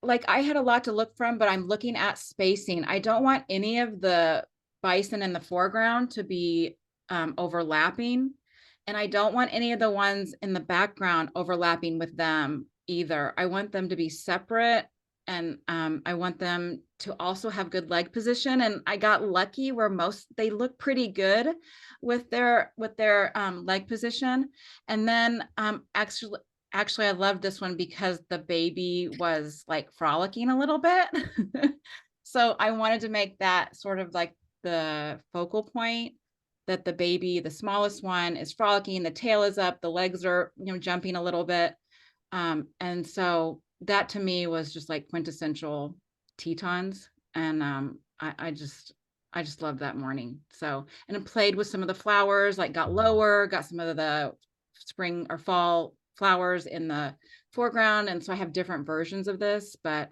like I had a lot to look from, but I'm looking at spacing. I don't want any of the bison in the foreground to be overlapping. And I don't want any of the ones in the background overlapping with them either. I want them to be separate, and I want them to also have good leg position. And I got lucky where they look pretty good with their leg position. And then actually actually, I love this one because the baby was like frolicking a little bit. So I wanted to make that sort of like the focal point, that the baby, the smallest one, is frolicking, the tail is up, the legs are, jumping a little bit. And so that to me was just like quintessential Tetons. And I just loved that morning. So, and I played with some of the flowers, like got lower, got some of the spring or fall flowers in the foreground. And so I have different versions of this, but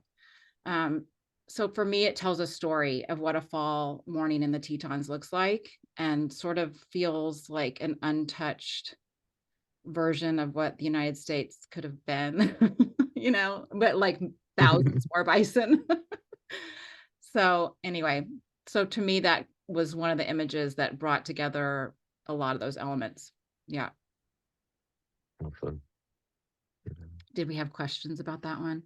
so for me, it tells a story of what a fall morning in the Tetons looks like, and sort of feels like an untouched version of what the United States could have been, but like thousands more bison. So anyway, so to me, that was one of the images that brought together a lot of those elements. Yeah. Awesome. Did we have questions about that one?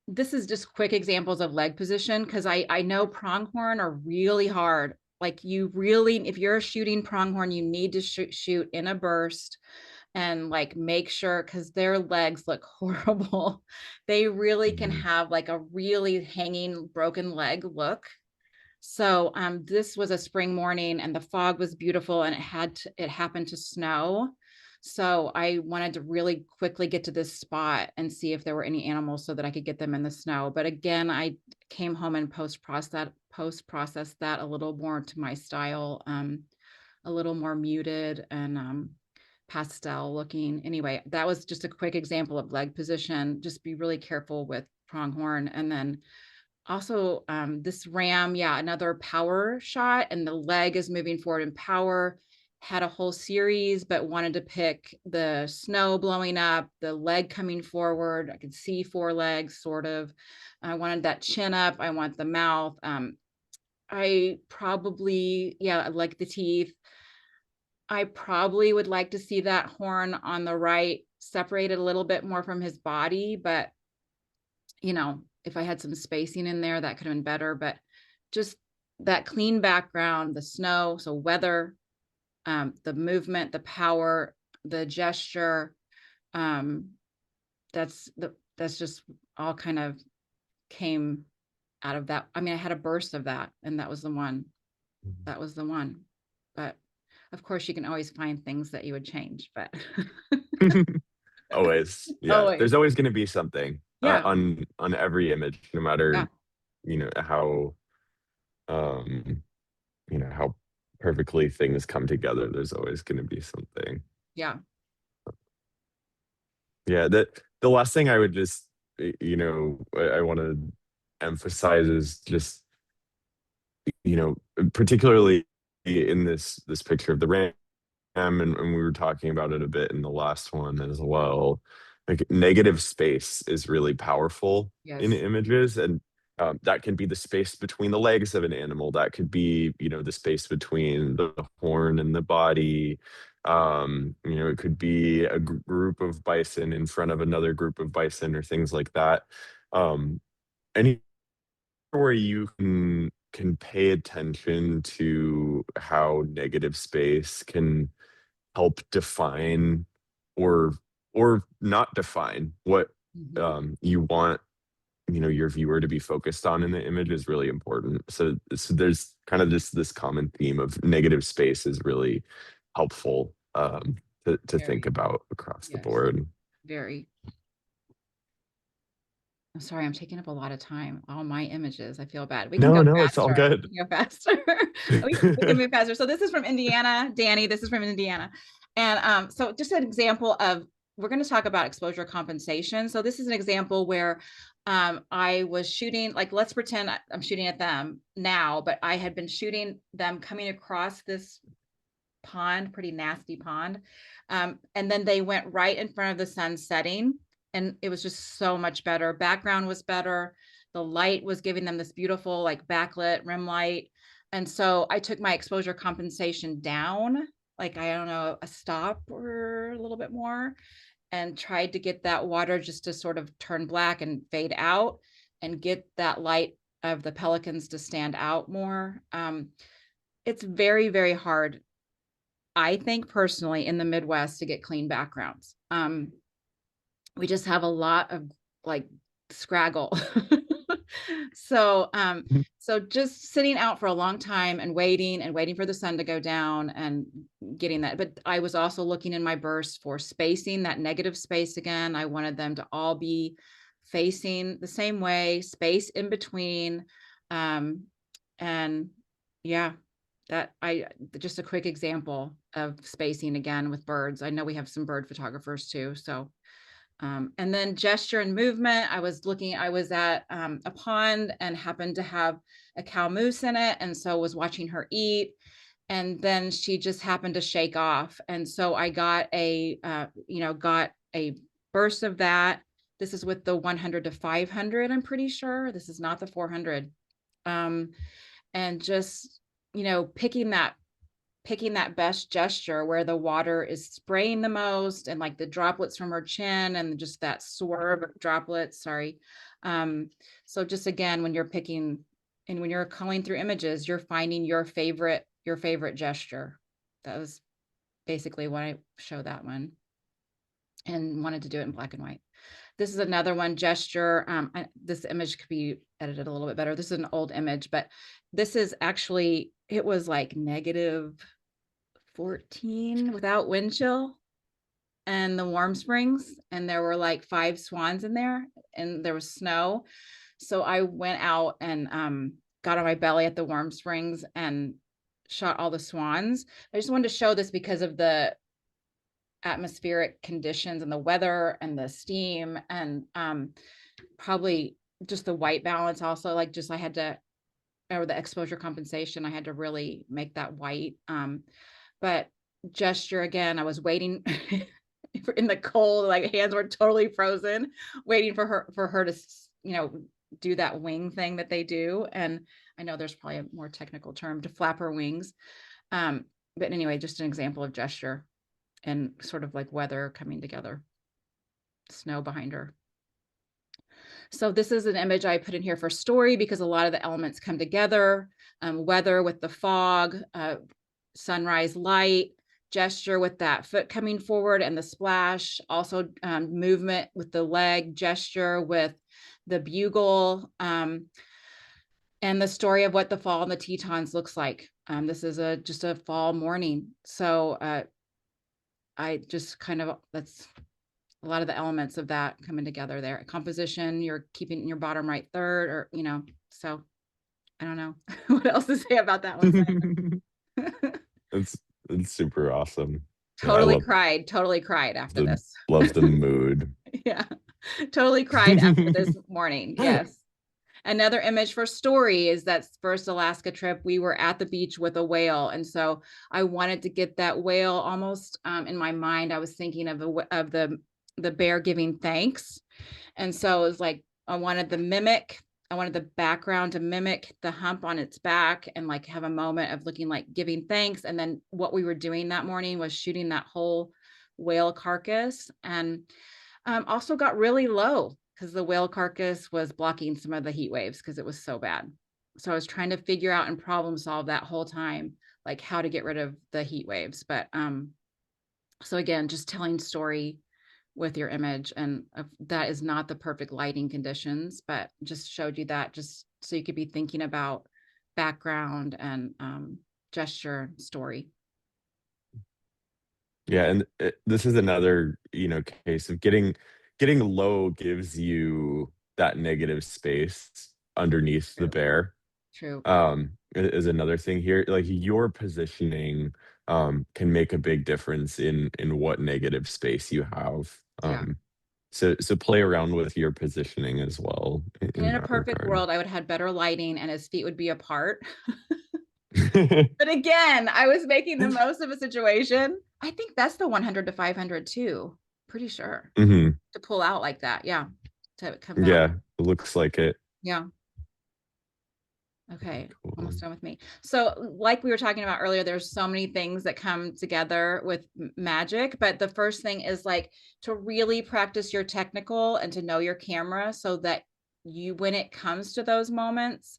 This is just quick examples of leg position, because I know pronghorn are really hard. Like you really, if you're shooting pronghorn, you need to shoot in a burst and like make sure, because their legs look horrible. They really can have like a really hanging broken leg look. So this was a spring morning and the fog was beautiful, and it happened to snow. So I wanted to really quickly get to this spot and see if there were any animals so that I could get them in the snow. But again, I came home and post-processed that a little more to my style, a little more muted and pastel looking. Anyway, that was just a quick example of leg position. Just be really careful with pronghorn. And then also this ram, yeah, another power shot, and the leg is moving forward in power. Had a whole series, but wanted to pick the snow blowing up, the leg coming forward. I could see four legs sort of. I wanted that chin up. I want the mouth. I probably, yeah, I like the teeth. I probably would like to see that horn on the right separated a little bit more from his body, but if I had some spacing in there, that could have been better. But just that clean background, the snow, so weather, the movement, the power, the gesture, that's just all kind of came out of that. I mean, I had a burst of that, and that was the one. That was the one. But of course, you can always find things that you would change, but Always, yeah. always. There's always going to be something Yeah. on every image, no Yeah. matter how how perfectly things come together. There's always going to be something. Yeah. Yeah, the last thing I would just I want to emphasize is just particularly in this picture of the ram, and we were talking about it a bit in the last one as well. Like negative space is really powerful in Yes. images, and that can be the space between the legs of an animal. That could be the space between the horn and the body. It could be a group of bison in front of another group of bison or things like that. Any where you can pay attention to how negative space can help define or not define what Mhm. you want your viewer to be focused on in the image is really important. So there's kind of just this common theme of negative space is really helpful to think Very. about across the Yes. board. Very. I'm sorry, I'm taking up a lot of time. All my images. I feel bad. We can No, go no, it's all faster. good. We can go faster. We can move faster. So this is from Indiana, Danny. This is from Indiana. And so just an example of, we're going to talk about exposure compensation. So this is an example where I was shooting, like, let's pretend I'm shooting at them now, but I had been shooting them coming across this pond, pretty nasty pond. And then they went right in front of the sun setting, and it was just so much better. Background was better. The light was giving them this beautiful, like, backlit rim light. And so I took my exposure compensation down, like, I don't know, a stop or a little bit more, and tried to get that water just to sort of turn black and fade out and get that light of the pelicans to stand out more. It's very, very hard, I think, personally, in the Midwest to get clean backgrounds. we just have a lot of like scraggle. So, so just sitting out for a long time and waiting for the sun to go down and getting that. But I was also looking in my bursts for spacing, that negative space again. I wanted them to all be facing the same way, space in between. And yeah, that just a quick example of spacing again with birds. I know we have some bird photographers too. So and then gesture and movement. I was at a pond and happened to have a cow moose in it. And so was watching her eat. And then she just happened to shake off. And so I got got a burst of that. This is with the 100 to 500, I'm pretty sure. This is not the 400. And just, picking that best gesture where the water is spraying the most and like the droplets from her chin and just that swerve of droplets. Sorry. So just again, when you're picking and when you're culling through images, you're finding your favorite gesture. That was basically why I show that one and wanted to do it in black and white. This is another one, gesture. This image could be edited a little bit better. This is an old image, but this is actually, it was like -14 without wind chill and the warm springs. And there were like 5 swans in there and there was snow. So I went out and got on my belly at the warm springs and shot all the swans. I just wanted to show this because of the atmospheric conditions and the weather and the steam and probably just the white balance also, like just I had to, or the exposure compensation, I had to really make that white. But gesture again, I was waiting in the cold, like hands were totally frozen, waiting for her to, do that wing thing that they do. And I know there's probably a more technical term to flap her wings. But anyway, just an example of gesture and sort of like weather coming together, snow behind her. So this is an image I put in here for story because a lot of the elements come together. Weather with the fog, sunrise light, gesture with that foot coming forward and the splash, also movement with the leg, gesture with the bugle, and the story of what the fall in the Tetons looks like. This is just a fall morning. So I just that's a lot of the elements of that coming together there. Composition, you're keeping in your bottom right third, or, so I don't know what else to say about that one. It's it's super awesome. Yeah, I Totally cried after the this. love the mood. Yeah, totally cried after this morning. Yes. Another image for story is that first Alaska trip, we were at the beach with a whale. And so I wanted to get that whale almost in my mind. I was thinking of the bear giving thanks. And so it was like, I wanted the background to mimic the hump on its back and like have a moment of looking like giving thanks. And then what we were doing that morning was shooting that whole whale carcass, and also got really low because the whale carcass was blocking some of the heat waves because it was so bad. So I was trying to figure out and problem solve that whole time, like how to get rid of the heat waves. But so again, just telling story with your image, and that is not the perfect lighting conditions, but just showed you that just so you could be thinking about background and gesture story. Yeah, and this is another, case of getting low gives you that negative space underneath the True. bear. True. Is another thing here. Like your positioning can make a big difference in what negative space you have. Yeah. So play around with your positioning as well And in in a that perfect regard. world, I would have had better lighting and his feet would be apart. But again, I was making the most of a situation. I think that's the 100 to 500 too. Pretty sure Hmm. to pull out like that. Yeah. To come down. Yeah, it looks like it. Yeah. Okay, Cool. almost done with me. So, like we were talking about earlier, there's so many things that come together with magic, but the first thing is like to really practice your technical and to know your camera so that when it comes to those moments,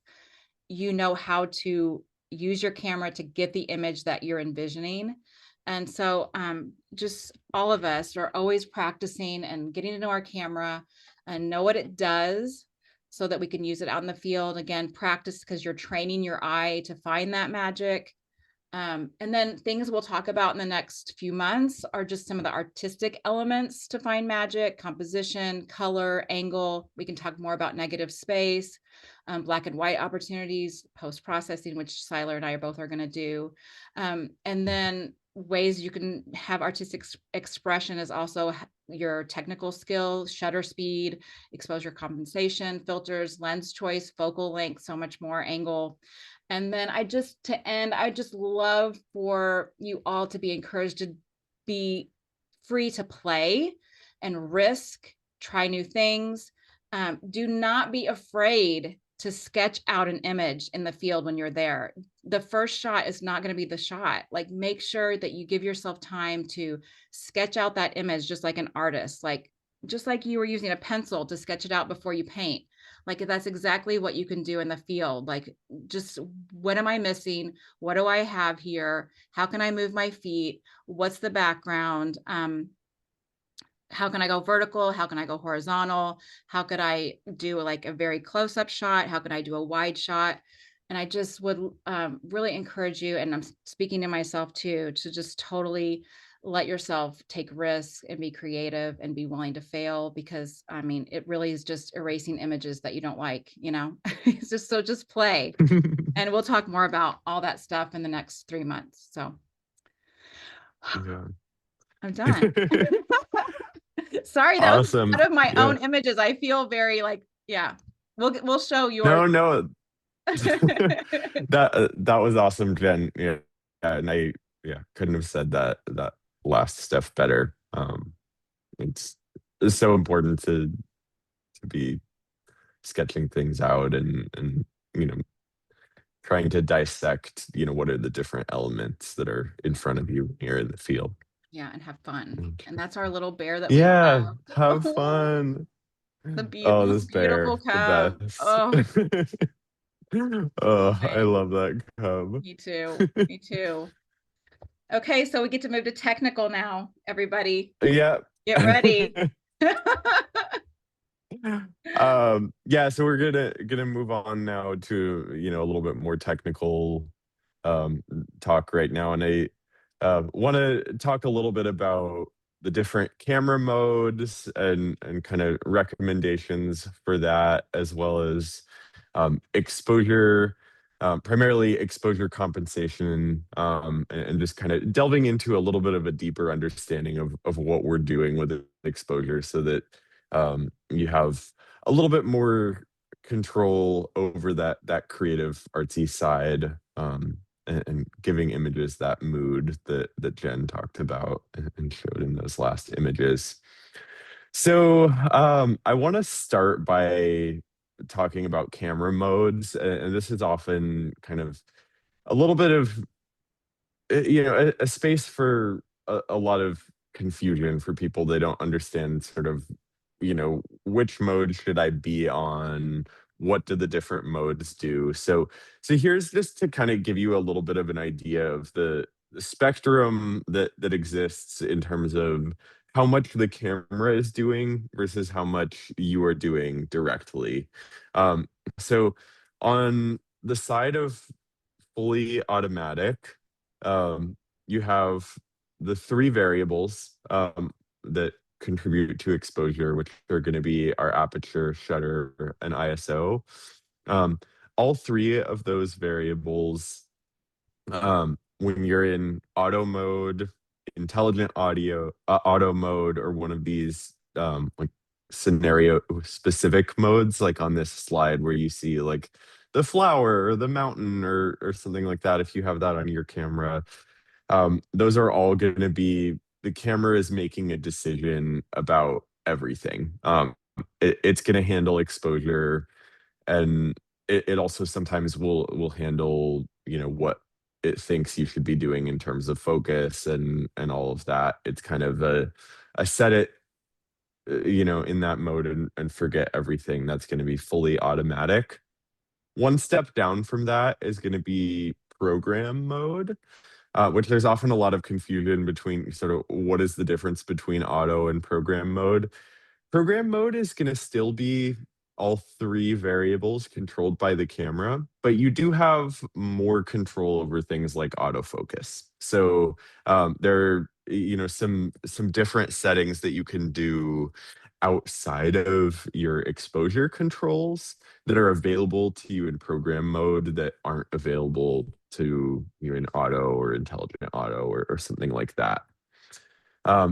you know how to use your camera to get the image that you're envisioning. And so just all of us are always practicing and getting to know our camera and know what it does so that we can use it out in the field. Again, practice because you're training your eye to find that magic. And then things we'll talk about in the next few months are just some of the artistic elements to find magic, composition, color, angle. We can talk more about negative space, black and white opportunities, post-processing, which Syler and I are going to do. And then ways you can have artistic expression is also your technical skills, shutter speed, exposure compensation, filters, lens choice, focal length, so much more, angle. And then I just love for you all to be encouraged to be free to play and risk, try new things. Do not be afraid to sketch out an image in the field when you're there. The first shot is not going to be the shot. Like, make sure that you give yourself time to sketch out that image just like an artist, like just like you were using a pencil to sketch it out before you paint. Like, that's exactly what you can do in the field. Like, just what am I missing? What do I have here? How can I move my feet? What's the background? How can I go vertical? How can I go horizontal? How could I do like a very close-up shot? How could I do a wide shot? And I just would really encourage you, and I'm speaking to myself too, to just totally let yourself take risks and be creative and be willing to fail, because I mean, it really is just erasing images that you don't like, you know. It's just, so just play. And we'll talk more about all that stuff in the next 3 months. So Yeah. I'm done. Sorry, that was Awesome. out of my Yeah. own images. I feel very like, yeah. We'll show yours. No, no. That was awesome, Jen. Yeah. And I, yeah, couldn't have said that last stuff better. It's it's so important to be sketching things out and you know trying to dissect, what are the different elements that are in front of you here in the field. Yeah, and have fun. And- And that's our little bear that we Yeah, love. have Oh, fun. the Oh, most this beautiful bear, the cub. best. Oh, Oh, I okay. love that cub. Me too. Me too. Okay, so we get to move to technical now, everybody. Yeah. Get ready. Yeah, so we're gonna move on now to, a little bit more technical um talk right now. And I want to talk a little bit about the different camera modes and kind of recommendations for that, as well as exposure, primarily exposure compensation, and just kind of delving into a little bit of a deeper understanding of what we're doing with exposure, so that you have a little bit more control over that creative artsy side, and giving images that mood that Jen talked about and showed in those last images. So I want to start by talking about camera modes, and this is often kind of a little bit of a space for a lot of confusion for people. They don't understand sort of, which mode should I be on? What do the different modes do? So here's just to kind of give you a little bit of an idea of the spectrum that exists in terms of how much the camera is doing versus how much you are doing directly. So on the side of fully automatic, you have the three variables that contribute to exposure, which are going to be our aperture, shutter, and ISO. Um, all three of those variables, when you're in auto mode, intelligent auto mode, or one of these like scenario specific modes, like on this slide where you see like the flower or the mountain or something like that. If you have that on your camera, those are all going to be, the camera is making a decision about everything. It's going to handle exposure, and it also sometimes will handle, what it thinks you should be doing in terms of focus and all of that. It's kind of a set it, in that mode, and forget everything. That's going to be fully automatic. One step down from that is going to be program mode. which there's often a lot of confusion between sort of what is the difference between auto and program mode. Program mode is going to still be all three variables controlled by the camera, but you do have more control over things like autofocus. So there are, some different settings that you can do outside of your exposure controls that are available to you in program mode that aren't available to you in auto or intelligent auto or something like that.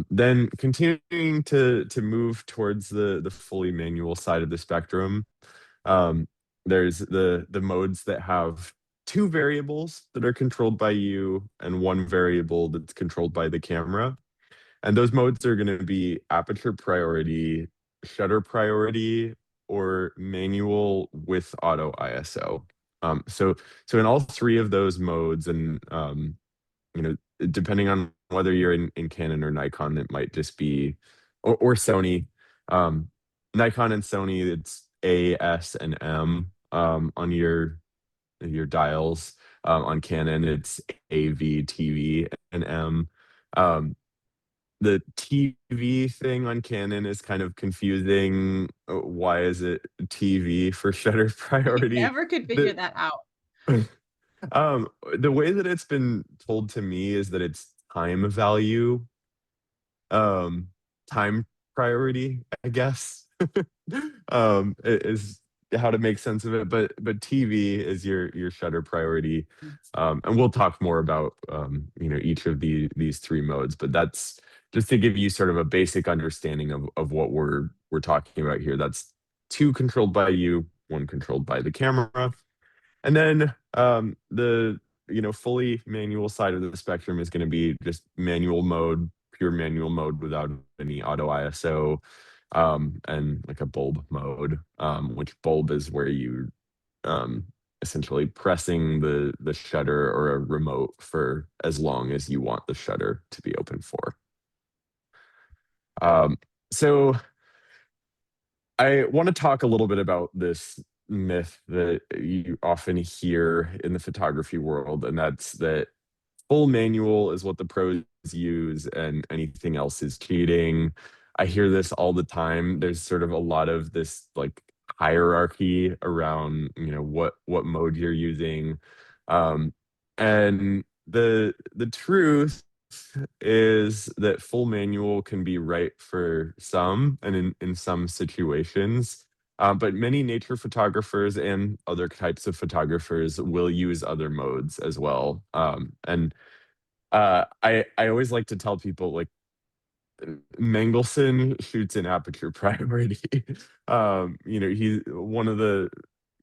Then continuing to move towards the fully manual side of the spectrum, um, there's the modes that have two variables that are controlled by you and one variable that's controlled by the camera. And those modes are going to be aperture priority, shutter priority, or manual with auto ISO. So in all three of those modes, and you know, depending on whether you're in Canon or Nikon, it might just be, or Sony. Um, Nikon and Sony, it's A, S, and M on your dials. On Canon, it's A, V, TV, and M. Um, the TV thing on Canon is kind of confusing. Why is it TV for shutter I priority? never could figure The that out. the way that it's been told to me is that it's time value, um, time priority, I guess. Is how to make sense of it. But TV is your shutter priority. And we'll talk more about each of these three modes, but that's just to give you sort of a basic understanding of what we're talking about here. That's two controlled by you, one controlled by the camera. And then the fully manual side of the spectrum is going to be just manual mode, pure manual mode without any auto ISO, and like a bulb mode, which bulb is where you um, essentially pressing the shutter or a remote for as long as you want the shutter to be open for. So I want to talk a little bit about this myth that you often hear in the photography world, and that's that full manual is what the pros use and anything else is cheating. I hear this all the time. There's sort of a lot of this like hierarchy around, what mode you're using. Um, and the truth is that full manual can be right for some and in some situations. But many nature photographers and other types of photographers will use other modes as well. And I always like to tell people like Mengelson shoots in aperture priority. He's one of the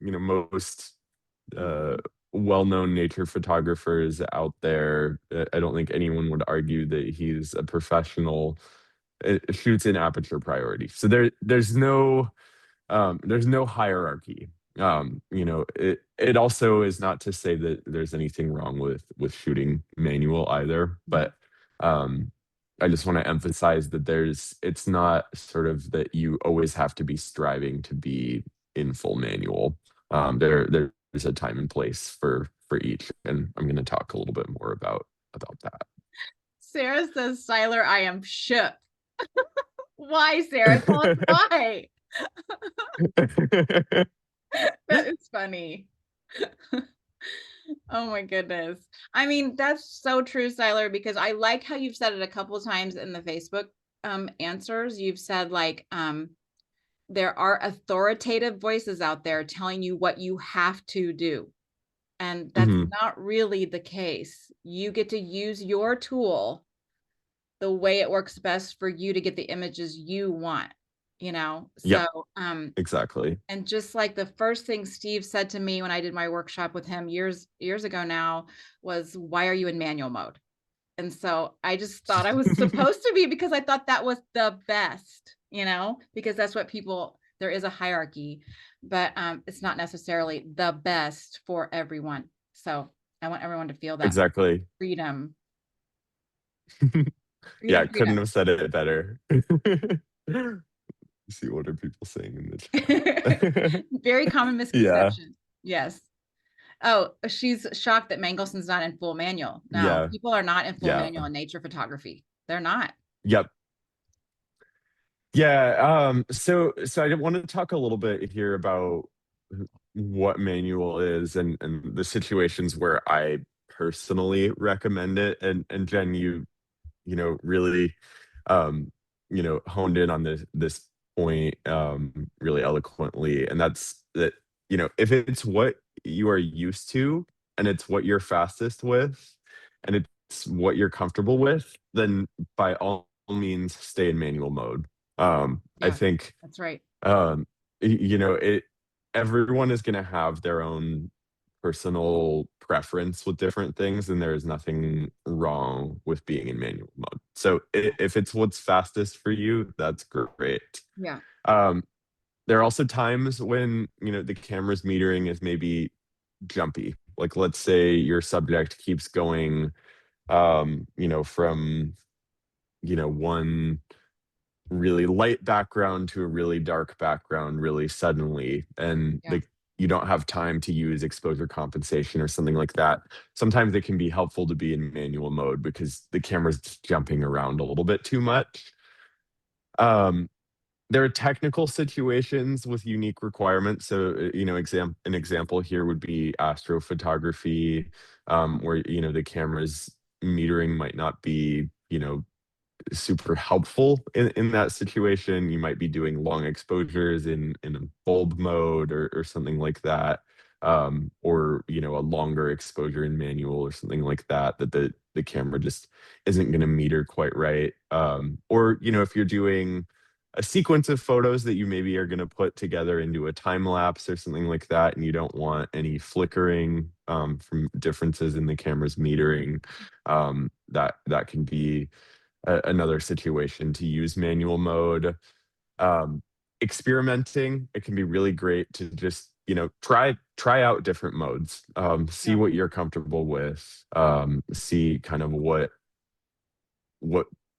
most uh, well-known nature photographers out there. I don't think anyone would argue that he's a professional. Shoots in aperture priority. So there's no hierarchy. It also is not to say that there's anything wrong with shooting manual either, but um, I just want to emphasize that it's not sort of that you always have to be striving to be in full manual. There's a time and place for each, and I'm going to talk a little bit more about that. Sarah says, Syler, I am shook. Why, Sarah? Tell us why. That is funny. Oh my goodness. I mean, that's so true, Syler, because I like how you've said it a couple of times in the Facebook answers. You've said like there are authoritative voices out there telling you what you have to do. And that's Mhm. not really the case. You get to use your tool the way it works best for you to get the images you want, Yep, So exactly. and just like the first thing Steve said to me when I did my workshop with him years ago now was, why are you in manual mode? And so I just thought I was supposed to be, because I thought that was the best, because that's what there is a hierarchy, but it's not necessarily the best for everyone. So I want everyone to feel that Exactly. freedom, Yeah, freedom, couldn't freedom. have said it better. See what are people saying in the chat? Very common Yeah. misconception. Yes. Oh, she's shocked that Mangelson's not in full manual. No, Yeah. people are not in full Yeah. manual in nature photography. They're not. Yep. Yeah. So I want to talk a little bit here about what manual is and the situations where I personally recommend it. And Jen, really um honed in on this point really eloquently, and that's that, if it's what you are used to and it's what you're fastest with and it's what you're comfortable with, then by all means stay in manual mode. I Yeah, think that's right. um it everyone is going to have their own personal preference with different things, and there is nothing wrong with being in manual mode. So if it's what's fastest for you, that's great. Yeah. um there are also times when the camera's metering is maybe jumpy, like let's say your subject keeps going from one really light background to a really dark background really suddenly, and Yeah. like you don't have time to use exposure compensation or something like that. Sometimes it can be helpful to be in manual mode because the camera's just jumping around a little bit too much. um there are technical situations with unique requirements. So an example here would be astrophotography, where the camera's metering might not be super helpful in that situation. You might be doing long exposures in a bulb mode or something like that, or a longer exposure in manual or something like that. That the camera just isn't going to meter quite right. Or if you're doing a sequence of photos that you maybe are going to put together into a time lapse or something like that, and you don't want any flickering from differences in the camera's metering. That can be another situation to use manual mode. Um, Experimenting, it can be really great to just try out different modes, see Yeah. what you're comfortable with, see kind of what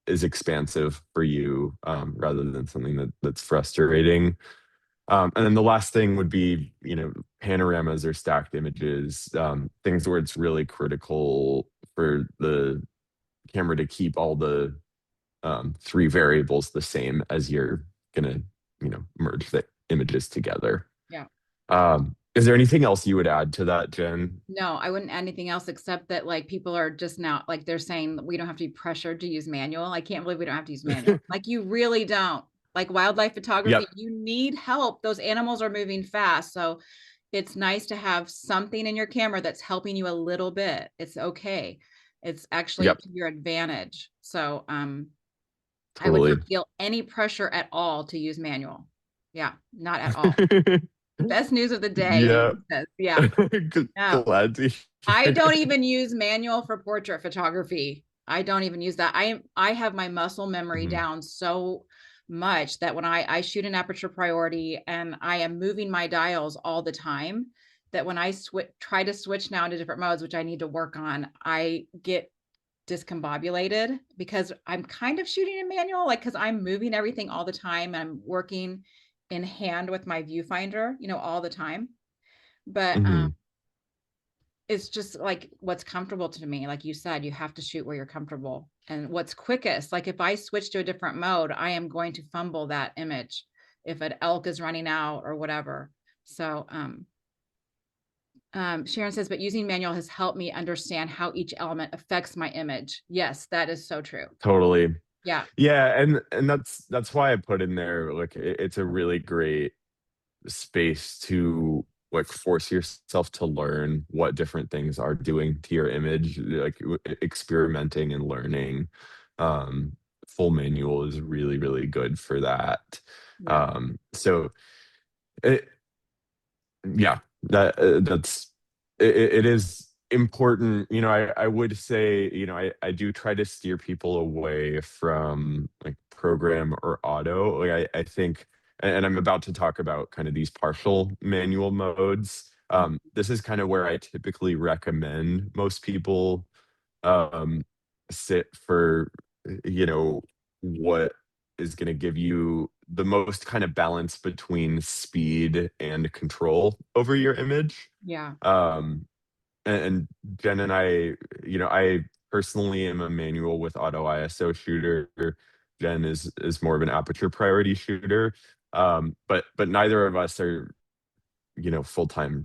is expansive for you, rather than something that's frustrating. And then the last thing would be panoramas or stacked images, things where it's really critical for the camera to keep all the three variables the same as you're gonna merge the images together. Yeah. Is there anything else you would add to that, Jen? No, I wouldn't add anything else except that like people are just now like they're saying that we don't have to be pressured to use manual. I can't believe we don't have to use manual. Like you really don't. Like wildlife photography, Yep. you need help. Those animals are moving fast. So it's nice to have something in your camera that's helping you a little bit. It's okay. It's actually Yep. to your advantage. So I would not Totally. feel any pressure at all to use manual. Yeah, not at all. Best news of the day, Yeah. Ian says. Yeah. No. Glad to I hear. don't even use manual for portrait photography. I don't even use that. I have my muscle memory Mhm. down so much that when I shoot an aperture priority and I am moving my dials all the time, that when I try to switch now into different modes, which I need to work on, I get discombobulated because I'm kind of shooting in manual, like because I'm moving everything all the time. I'm working in hand with my viewfinder, all the time. But Mhm. it's just like what's comfortable to me. Like you said, you have to shoot where you're comfortable and what's quickest. Like if I switch to a different mode, I am going to fumble that image if an elk is running out or whatever. So Sharon says, but using manual has helped me understand how each element affects my image. Yes, that is so true. Totally. Yeah. Yeah, and that's why I put in there, like it's a really great space to like force yourself to learn what different things are doing to your image, like experimenting and learning. Full manual is really, really good for that. Yeah. So it, yeah, that's it is important. I would say, I do try to steer people away from like program or auto. Like I think, and I'm about to talk about kind of these partial manual modes. This is kind of where I typically recommend most people sit for, what is going to give you the most kind of balance between speed and control over your image. Yeah. and Jen and I, I personally am a manual with auto ISO shooter. Jen is more of an aperture priority shooter. But neither of us are, full-time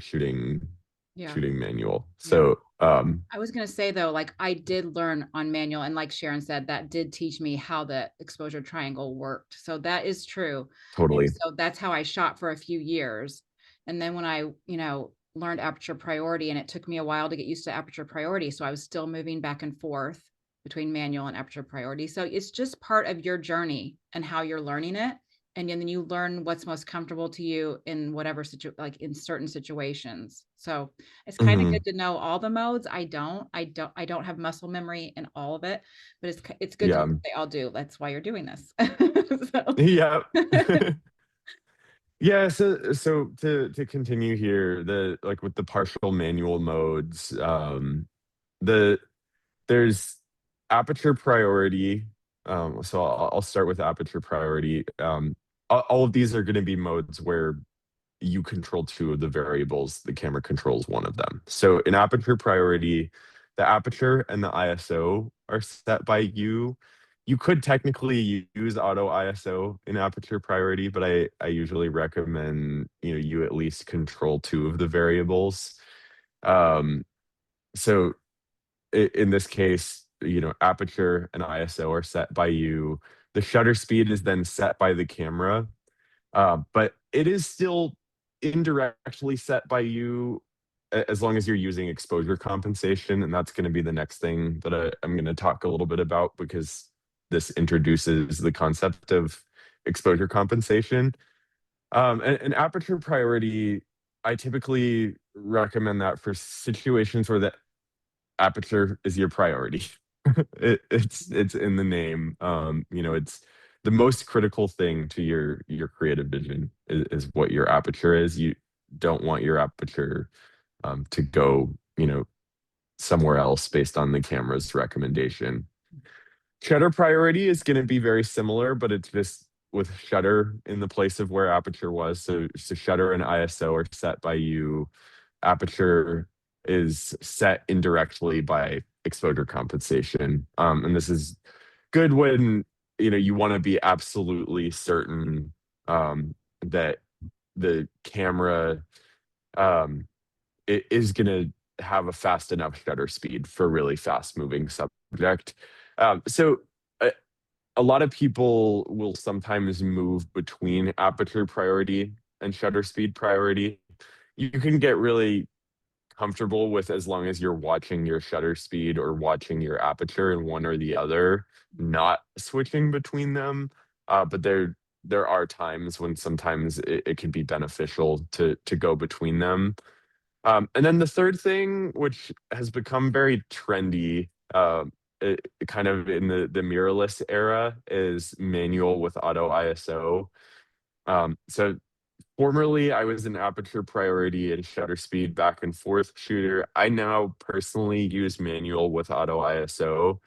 Yeah. shooting manual. Yeah. So I was gonna say though, like I did learn on manual, and like Sharon said, that did teach me how the exposure triangle worked. So that is true. And totally. so that's how I shot for a few years. And then when I, learned aperture priority, and it took me a while to get used to aperture priority. So I was still moving back and forth between manual and aperture priority. So it's just part of your journey and how you're learning it. And then you learn what's most comfortable to you in whatever like in certain situations. So it's kind of Mhm. good to know all the modes. I don't have muscle memory in all of it, but it's good to know Yeah. what they all do. That's why you're doing this. So Yeah. Yeah, so to continue here, the like with the partial manual modes, the there's aperture priority. So I'll start with aperture priority. All of these are going to be modes where you control two of the variables, the camera controls one of them. So in aperture priority, the aperture and the ISO are set by you. You could technically use auto ISO in aperture priority, but I usually recommend, you at least control two of the variables. Um, so in this case, aperture and ISO are set by you. The shutter speed is then set by the camera, but it is still indirectly set by you as long as you're using exposure compensation. And that's going to be the next thing that I'm going to talk a little bit about, because this introduces the concept of exposure compensation. And aperture priority, I typically recommend that for situations where the aperture is your priority. It's in the name. It's the most critical thing to your creative vision is what your aperture is. You don't want your aperture to go, somewhere else based on the camera's recommendation. Shutter priority is going to be very similar, but it's just with shutter in the place of where aperture was. So shutter and ISO are set by you. Aperture is set indirectly by exposure compensation. And this is good when you want to be absolutely certain that the camera um, is going to have a fast enough shutter speed for really fast moving subject. So a lot of people will sometimes move between aperture priority and shutter speed priority. You can get really comfortable with, as long as you're watching your shutter speed or watching your aperture in one or the other, not switching between them. But there are times when sometimes it can be beneficial to go between them. And then the third thing, which has become very trendy, kind of in the mirrorless era, is manual with auto ISO. So formerly, I was an aperture priority and shutter speed back and forth shooter. I now personally use manual with auto ISO.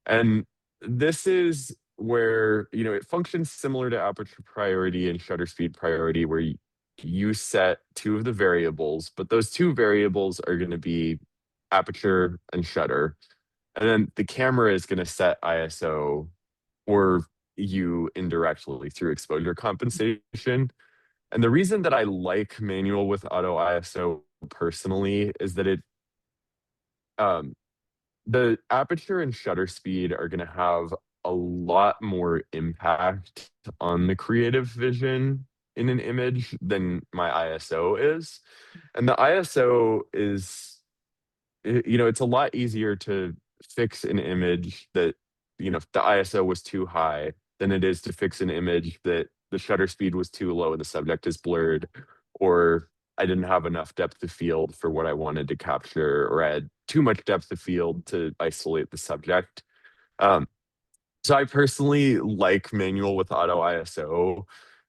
And this is where, it functions similar to aperture priority and shutter speed priority, where you set two of the variables, but those two variables are going to be aperture and shutter. And then the camera is going to set ISO or you indirectly through exposure compensation. And the reason that I like manual with auto ISO personally is that um, the aperture and shutter speed are going to have a lot more impact on the creative vision in an image than my ISO is. And the ISO is, it's a lot easier to fix an image that, if the ISO was too high than it is to fix an image that the shutter speed was too low and the subject is blurred, or I didn't have enough depth of field for what I wanted to capture, or I had too much depth of field to isolate the subject. Um, so I personally like manual with auto ISO,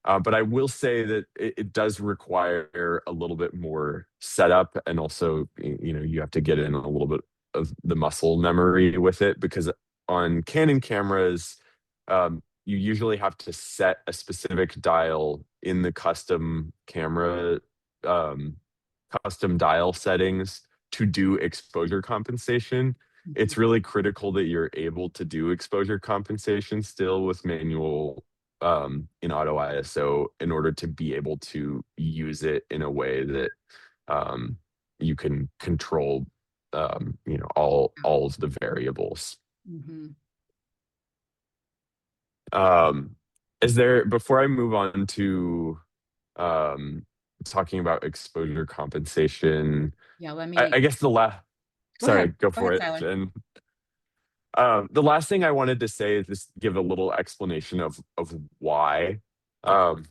but I will say that it does require a little bit more setup, and also you have to get in a little bit of the muscle memory with it, because on Canon cameras, you usually have to set a specific dial in the custom camera, um, custom dial settings to do exposure compensation, Mhm. it's really critical that you're able to do exposure compensation still with manual in auto ISO in order to be able to use it in a way that um, you can control all of the variables. Mhm. Um, is there, before I move on to um, talking about exposure compensation, Yeah, let I me guess the last, go sorry, ahead. go Go for ahead, it, Syler. Jen. The last thing I wanted to say is just give a little explanation of why um,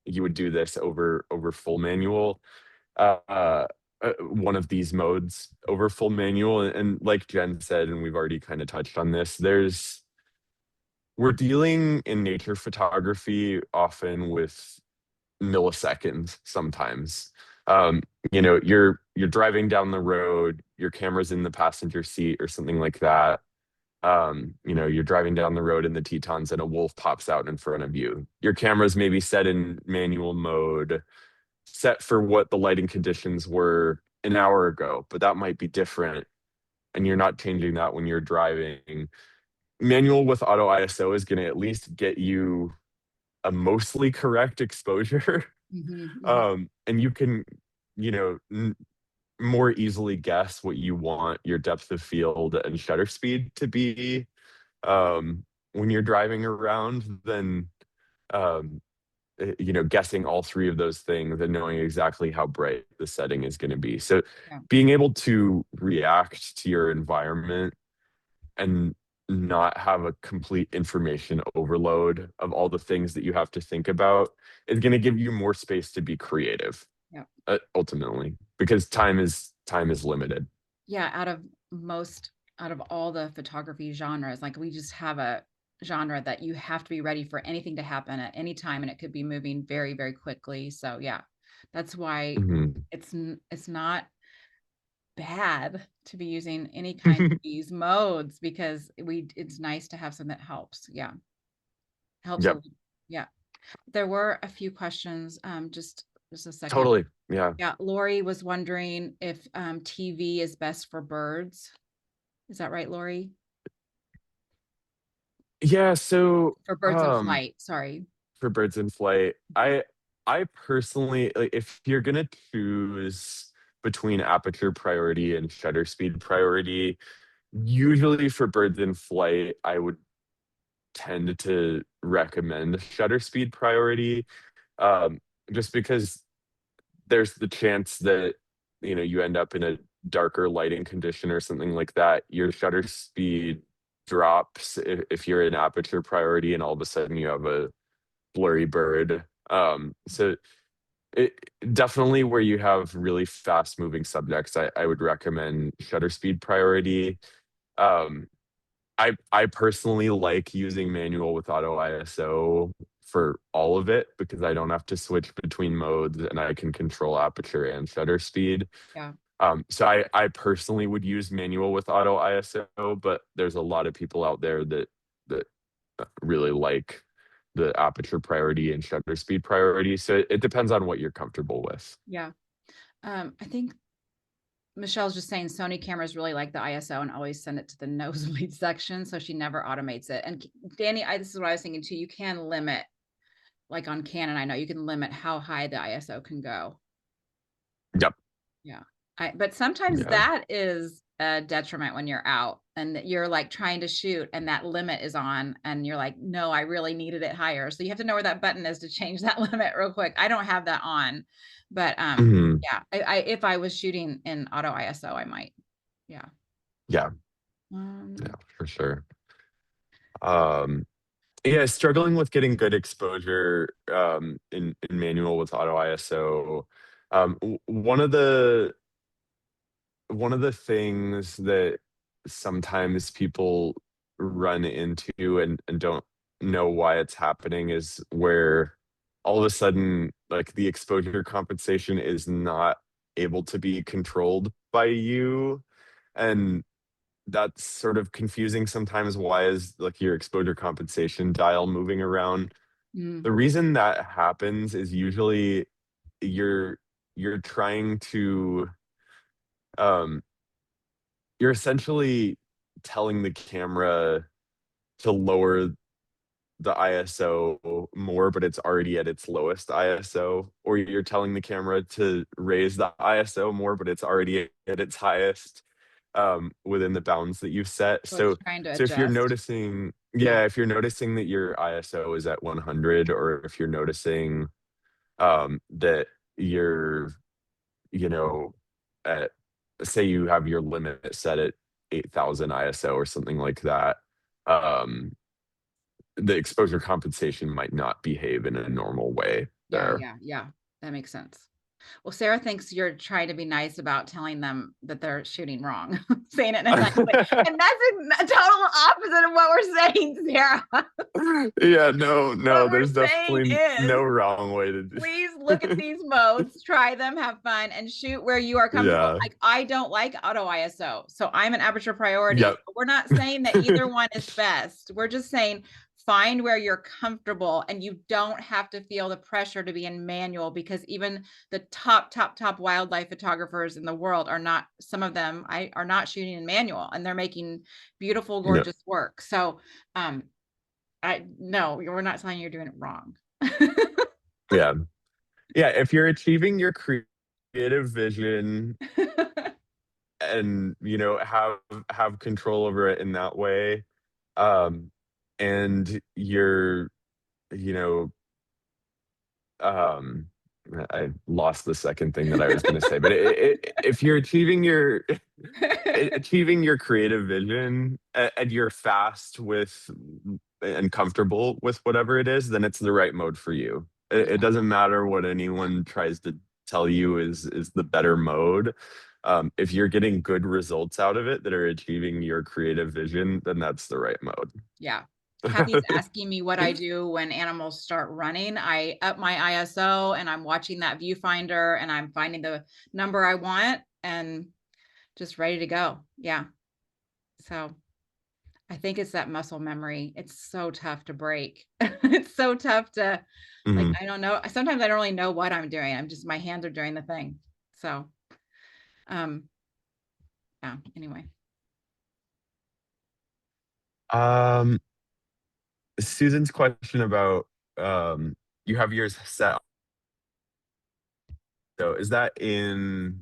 you would do this over full manual. Uh, one of these modes over full manual, and like Jen said, and we've already kind of touched on this. We're dealing in nature photography often with milliseconds sometimes. Um, you're driving down the road, your camera's in the passenger seat or something like that. You're driving down the road in the Tetons and a wolf pops out in front of you. Your camera's maybe set in manual mode, set for what the lighting conditions were an hour ago, but that might be different. And you're not changing that when you're driving. Manual with auto ISO is going to at least get you a mostly correct exposure. Mhm, mhm. And you can, more easily guess what you want your depth of field and shutter speed to be when you're driving around than um, guessing all three of those things and knowing exactly how bright the setting is going to be. So Yeah, being able to react to your environment and not have a complete information overload of all the things that you have to think about is going to give you more space to be creative yeah. ultimately, because time is limited. Yeah, out of all the photography genres, like we just have a genre that you have to be ready for anything to happen at any time, and it could be moving very, very quickly. So yeah, that's why Mhm. it's not bad to be using any kind of these modes because it's nice to have something that helps. Yeah, helps a Yep, lot. Yeah. There were a few questions. Just a second. totally. Yeah. Yeah, Lori was wondering if TV is best for birds. Is that right, Lori? Yeah, so For birds in flight, sorry. for birds in flight, I personally, like, if you're gonna choose between aperture priority and shutter speed priority, usually for birds in flight, I would tend to recommend shutter speed priority, um, just because there's the chance that you end up in a darker lighting condition or something like that. Your shutter speed drops if you're in aperture priority, and all of a sudden you have a blurry bird. So it definitely where you have really fast moving subjects, I would recommend shutter speed priority. Um, I personally like using manual with auto ISO for all of it because I don't have to switch between modes and I can control aperture and shutter speed. Yeah. So I personally would use manual with auto ISO, but there's a lot of people out there that really like the aperture priority and shutter speed priority. So it depends on what you're comfortable with. Yeah. I think Michelle's just saying Sony cameras really like the ISO and always send it to the nosebleed section, so she never automates it. And Danny, this is what I was thinking too. You can limit, like on Canon, I know you can limit how high the ISO can go. Yep. Yeah. But sometimes Yeah. that is a detriment when you're out and that you're like trying to shoot and that limit is on and you're like, no, I really needed it higher. So you have to know where that button is to change that limit real quick. I don't have that on, but Mhm. yeah, if I was shooting in auto ISO, I might. Yeah. Yeah. Yeah, Um, for sure. Um, yeah, struggling with getting good exposure in manual with auto ISO. One of the things that sometimes people run into and don't know why it's happening is where all of a sudden, like, the exposure compensation is not able to be controlled by you. And that's sort of confusing sometimes. Why is, like, your exposure compensation dial moving around? mm, The reason that happens is usually you're you're trying to um, you're essentially telling the camera to lower the ISO more, but it's already at its lowest ISO, or you're telling the camera to raise the ISO more, but it's already at its highest within the bounds that you've set. So it's So, trying to so if you're adjust. noticing, Yeah. yeah, if you're noticing that your ISO is at 100, or if you're noticing that you're, you know, at, say you have your limit set at 8,000 ISO or something like that, um, the exposure compensation might not behave in a normal way Yeah, there. yeah, yeah. That makes sense. Well, Sarah thinks you're trying to be nice about telling them that they're shooting wrong, saying it in a nice way. And that's a total opposite of what we're saying, Sarah. Yeah, no, What no, we're there's saying definitely is no wrong way to do. please look at these modes, try them, have fun, and shoot where you are comfortable. Yeah. Like I don't like auto ISO, so I'm an aperture priority. Yep. So we're not saying that either one is best. We're just saying find where you're comfortable, and you don't have to feel the pressure to be in manual, because even the top wildlife photographers in the world are not, some of them are not shooting in manual, and they're making beautiful, Yep. gorgeous work. So I no, we're not saying you're doing it wrong. Yeah. Yeah. If you're achieving your creative vision and have control over it in that way, um, and you're, you know, um I lost the second thing that I was going to say, but if you're achieving your achieving your creative vision, and you're fast with and comfortable with whatever it is, then it's the right mode for you. It Yeah. doesn't matter what anyone tries to tell you is the better mode. If you're getting good results out of it that are achieving your creative vision, then that's the right mode. Yeah. Kathy's asking me what I do when animals start running. I up my ISO and I'm watching that viewfinder and I'm finding the number I want and just ready to go. Yeah. So I think it's that muscle memory. It's so tough to break. It's so tough to, like, Mhm. I don't know. Sometimes I don't really know what I'm doing. I'm just, my hands are doing the thing. So, um, yeah, anyway. Um, Susan's question about you have yours set. So is that in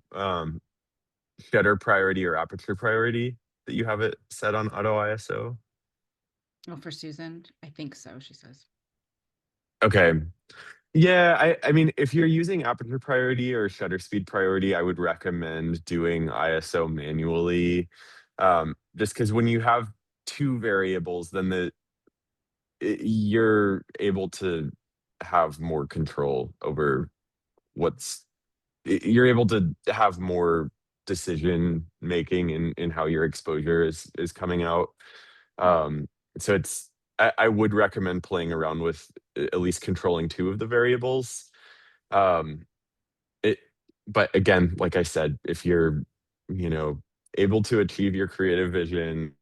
shutter priority or aperture priority that you have it set on auto ISO? Oh, for Susan, I think so, she says. Okay. Yeah, I mean, if you're using aperture priority or shutter speed priority, I would recommend doing ISO manually. Just because when you have two variables, then you're able to have more control over what's you're able to have more decision making in how your exposure is coming out. Yeah. Um, so I would recommend playing around with at least controlling two of the variables. Um, it, but again, like I said, if you're, you know, able to achieve your creative vision,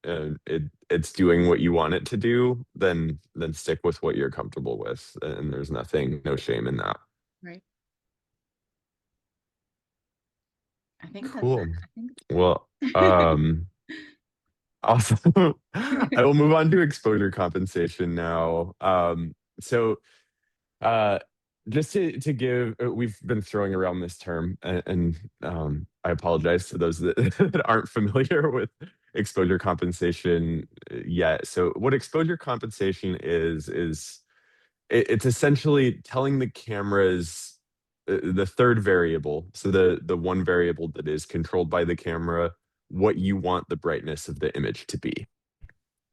it's doing what you want it to do, then stick with what you're comfortable with, and there's no shame in that. Right. I think that's it. Cool. I think Well, awesome. I will move on to exposure compensation now. So uh, just to give, we've been throwing around this term, and I apologize to those that, that aren't familiar with exposure compensation yet. So what exposure compensation is it's essentially telling the cameras the third variable, so the one variable that is controlled by the camera, what you want the brightness of the image to be.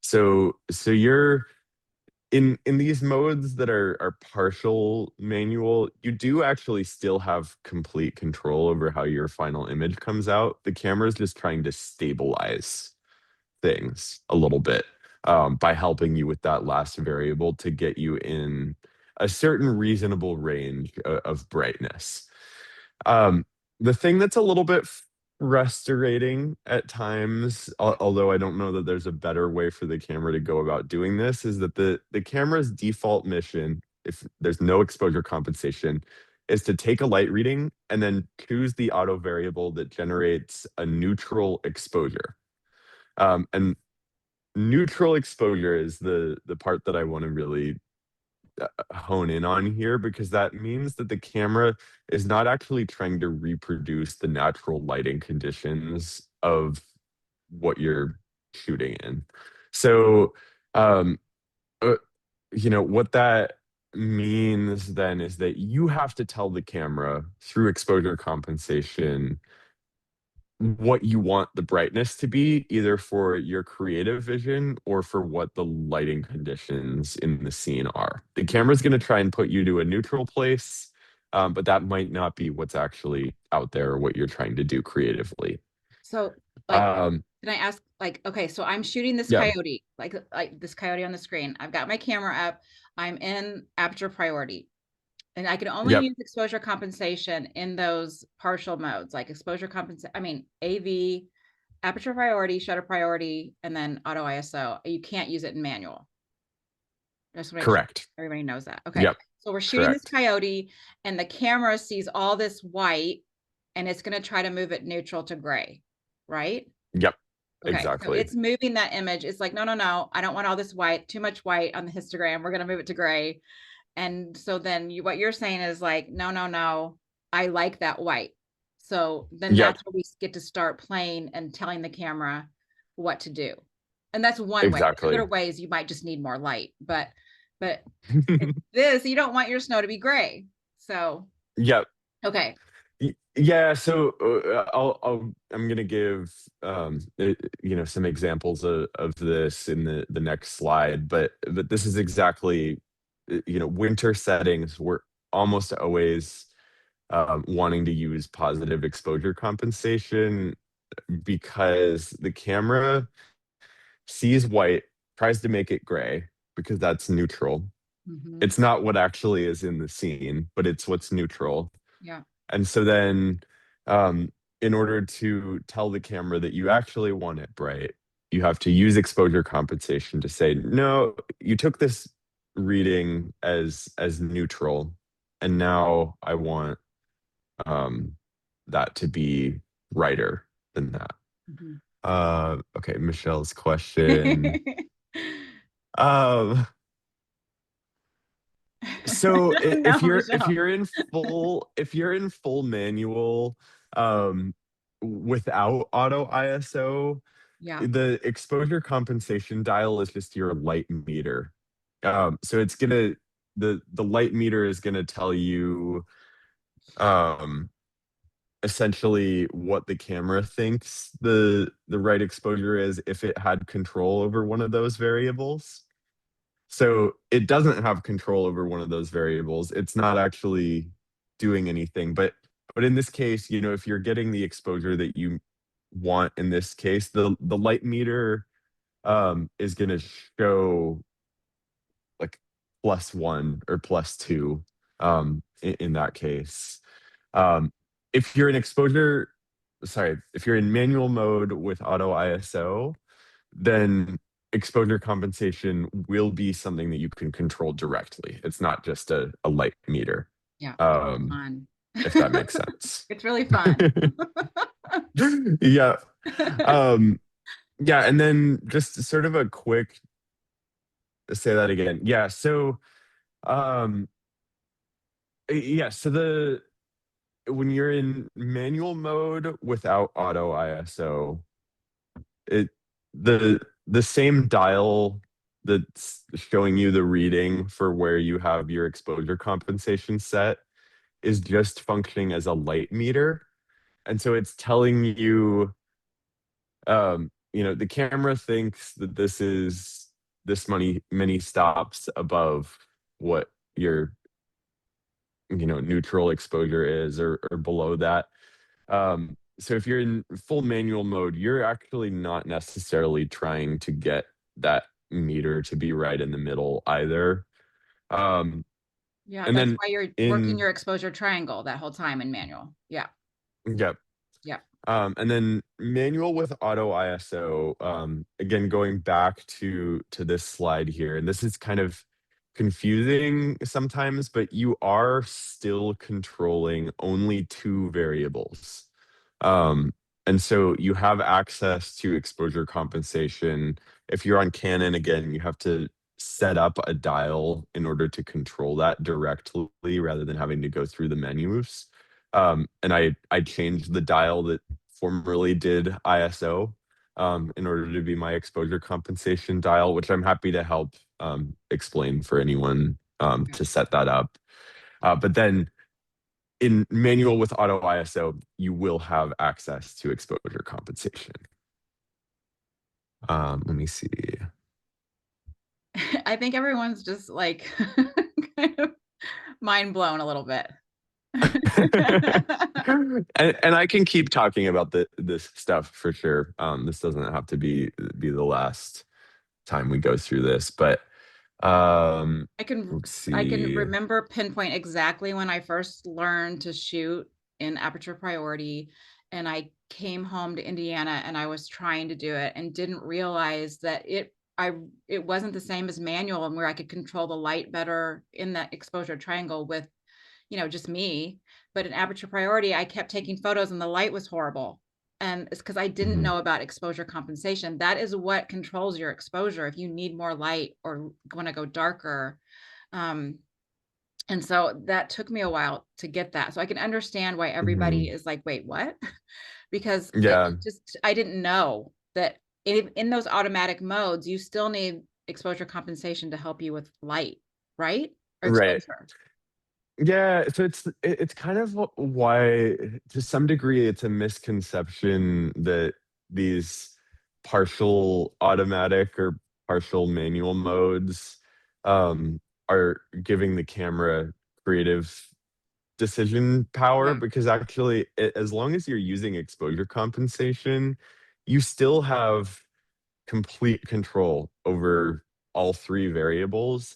So you're in these modes that are partial manual, you do actually still have complete control over how your final image comes out. The camera's just trying to stabilize things a little bit, by helping you with that last variable to get you in a certain reasonable range of brightness. Um, the thing that's a little bit frustrating at times, although I don't know that there's a better way for the camera to go about doing this, is that the camera's default mission, if there's no exposure compensation, is to take a light reading and then choose the auto variable that generates a neutral exposure. And neutral exposure is the part that I want to really hone in on here, because that means that the camera is not actually trying to reproduce the natural lighting conditions of what you're shooting in. So, um, uh, what that means then is that you have to tell the camera through exposure compensation what you want the brightness to be, either for your creative vision or for what the lighting conditions in the scene are. The camera's going to try and put you to a neutral place, but that might not be what's actually out there or what you're trying to do creatively. So, like, Um, can I ask, like, okay, so I'm shooting this yeah, coyote, like this coyote on the screen. I've got my camera up. I'm in aperture priority, and I can only yep, use exposure compensation in those partial modes, like exposure compensation. I mean, AV, aperture priority, shutter priority, and then auto ISO. You can't use it in manual. Just to make sure correct. everybody knows that. Okay. Yep, So we're shooting this correct. coyote, and the camera sees all this white, and it's going to try to move it neutral to gray, right? Yep, Okay. So exactly. it's moving that image. It's like, no, no, no, I don't want all this white, too much white on the histogram. We're going to move it to gray. And so then what you're saying is like, no, no, no, I like that white. So then Yep, that's where we get to start playing and telling the camera what to do. And that's one way. Other exactly. ways you might just need more light, but this, you don't want your snow to be gray. So, Yep. okay. Yeah, so I'm gonna give some examples of this in the next slide, but this is exactly winter settings. We're almost always wanting to use positive exposure compensation because the camera sees white, tries to make it gray because that's neutral. Mm-hmm. It's not what actually is in the scene, but it's what's neutral. Yeah. And so then, um, in order to tell the camera that you actually want it bright, you have to use exposure compensation to say, no, you took this reading as neutral, and now I want um, that to be brighter than that. Mm-hmm. Okay, Michelle's question. Um, so No, Michelle. if you're in full manual, um without auto ISO, Yeah. the exposure compensation dial is just your light meter. So it's gonna the light meter is gonna tell you um essentially what the camera thinks the right exposure is if it had control over one of those variables. So it doesn't have control over one of those variables. It's not actually doing anything. But in this case, if you're getting the exposure that you want in this case, the light meter is going to show like +1 or +2 in that case. Um, if you're in exposure, sorry, if you're in manual mode with auto ISO, then exposure compensation will be something that you can control directly. It's not just a light meter, Yeah. It's really um, fun. if that makes sense. It's really fun. Yeah. Um, yeah. And then just sort of a quick say that again. Yeah. So, um, yeah. So when you're in manual mode without auto ISO, it the same dial that's showing you the reading for where you have your exposure compensation set is just functioning as a light meter. And so it's telling you, the camera thinks that this is this many stops above what your, neutral exposure is, or below that. So if you're in full manual mode, you're actually not necessarily trying to get that meter to be right in the middle either. Um, Yeah, and that's then why you're working in your exposure triangle that whole time in manual. Yeah. yeah, Yeah. and then manual with auto ISO. Again, going back to this slide here, and this is kind of confusing sometimes, but you are still controlling only two variables. Um, and so you have access to exposure compensation. If you're on Canon, again, you have to set up a dial in order to control that directly rather than having to go through the menus. And I changed the dial that formerly did ISO in order to be my exposure compensation dial, which I'm happy to help explain for anyone Okay. to set that up. But then in manual with auto ISO, you will have access to exposure compensation. Let me see. I think everyone's just like kind of mind blown a little bit. And I can keep talking about this stuff for sure. This doesn't have to be the last time we go through this, but I can let's I can see. remember pinpoint exactly when I first learned to shoot in aperture priority, and I came home to Indiana and I was trying to do it and didn't realize that it wasn't the same as manual, and where I could control the light better in that exposure triangle with, just me. But in aperture priority, I kept taking photos and the light was horrible. And it's because I didn't Mhm. know about exposure compensation. That is what controls your exposure if you need more light or want to go darker. Um, and so that took me a while to get that. So I can understand why everybody Mhm. is like, wait, what? Because Yeah, I didn't know that in those automatic modes, you still need exposure compensation to help you with light, right? Or right. exposure. Yeah, so it's kind of why, to some degree, it's a misconception that these partial automatic or partial manual modes um, are giving the camera creative decision power, Yeah. because actually, as long as you're using exposure compensation, you still have complete control over all three variables.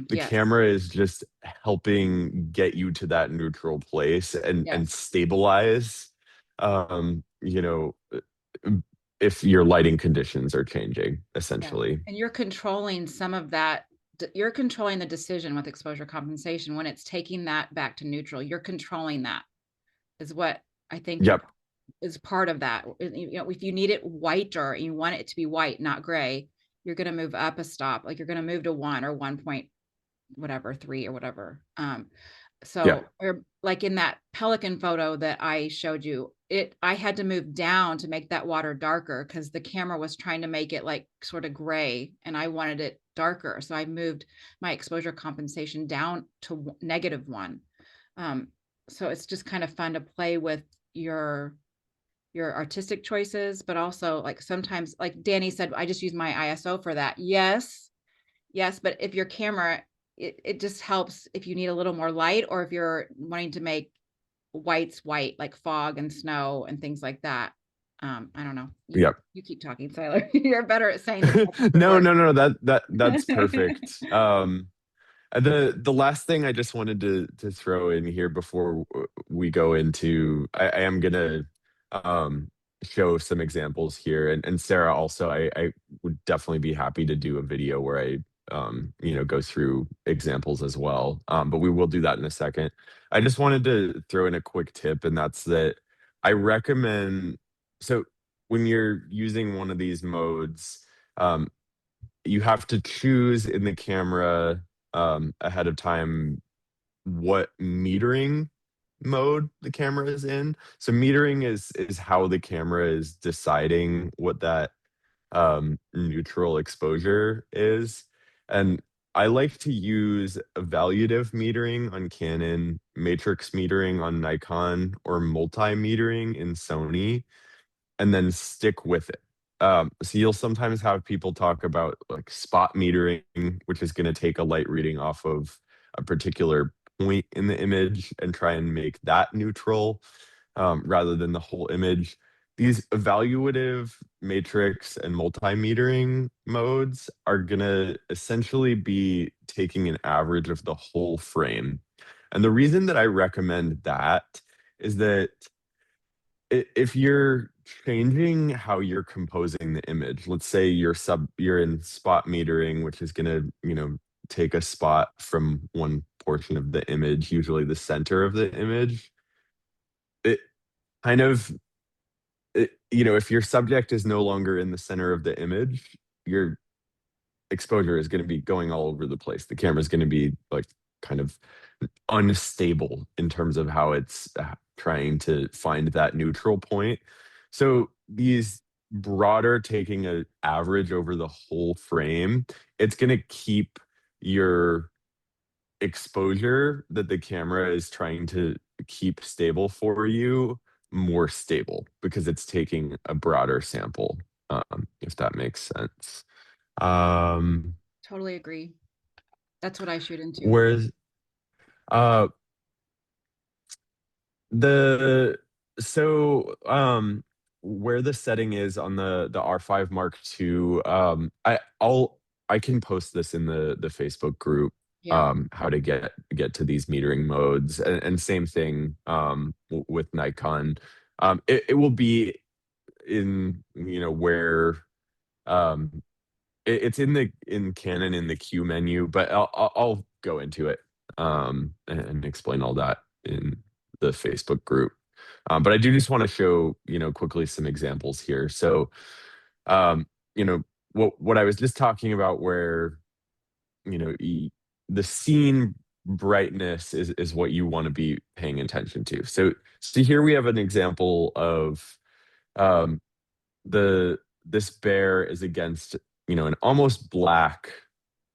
The Yes. camera is just helping get you to that neutral place and Yes. stabilize, you know, if your lighting conditions are changing, Yeah. essentially. And you're controlling some of that. You're controlling the decision with exposure compensation when it's taking that back to neutral. You're controlling that is what I think Yep. is part of that. If you need it whiter and you want it to be white, not gray, you're going to move up a stop. Like you're going to move to 1 or 1 point whatever, 3 or whatever. Yeah. So, or like in that pelican photo that I showed you, I had to move down to make that water darker because the camera was trying to make it like sort of gray and I wanted it darker. So I moved my exposure compensation down to -1. Um, so it's just kind of fun to play with your your artistic choices, but also like sometimes, like Danny said, I just use my ISO for that. Yes, yes, but if your camera, it just helps if you need a little more light or if you're wanting to make whites white, like fog and snow and things like that. I don't know. You Yep. you keep talking, Syler. You're better at saying the technical No, word. no, no, that's perfect. The last thing I just wanted to throw in here before we go into, I am gonna um, show some examples here, and Sarah also, I would definitely be happy to do a video where I go through examples as well. But we will do that in a second. I just wanted to throw in a quick tip, and that's that I recommend. So when you're using one of these modes, um, you have to choose in the camera ahead of time what metering mode the camera is in. So metering is how the camera is deciding what that neutral exposure is. And I like to use evaluative metering on Canon, matrix metering on Nikon, or multimetering in Sony, and then stick with it. So you'll sometimes have people talk about like spot metering, which is going to take a light reading off of a particular point in the image and try and make that neutral rather than the whole image. These evaluative matrix and multimetering modes are going to essentially be taking an average of the whole frame. And the reason that I recommend that is that if you're changing how you're composing the image, let's say you're in spot metering, which is going to, take a spot from one portion of the image, usually the center of the image, it kind of if your subject is no longer in the center of the image, your exposure is going to be going all over the place. The camera is going to be like kind of unstable in terms of how it's trying to find that neutral point. So these broader, taking an average over the whole frame, it's going to keep your exposure that the camera is trying to keep stable for you more stable because it's taking a broader sample, if that makes sense. Um, Totally agree. That's what I shoot into. whereas uh the so where the setting is on the R5 Mark II, I can post this in the Facebook group, Yeah, how to get to these metering modes, and same thing with Nikon. It will be in where um it's in Canon in the Q menu, but I'll go into it and explain all that in the Facebook group. But I do just want to show quickly some examples here. So um, what I was just talking about, where the scene brightness is what you want to be paying attention to. So here we have an example of um, the this bear is against an almost black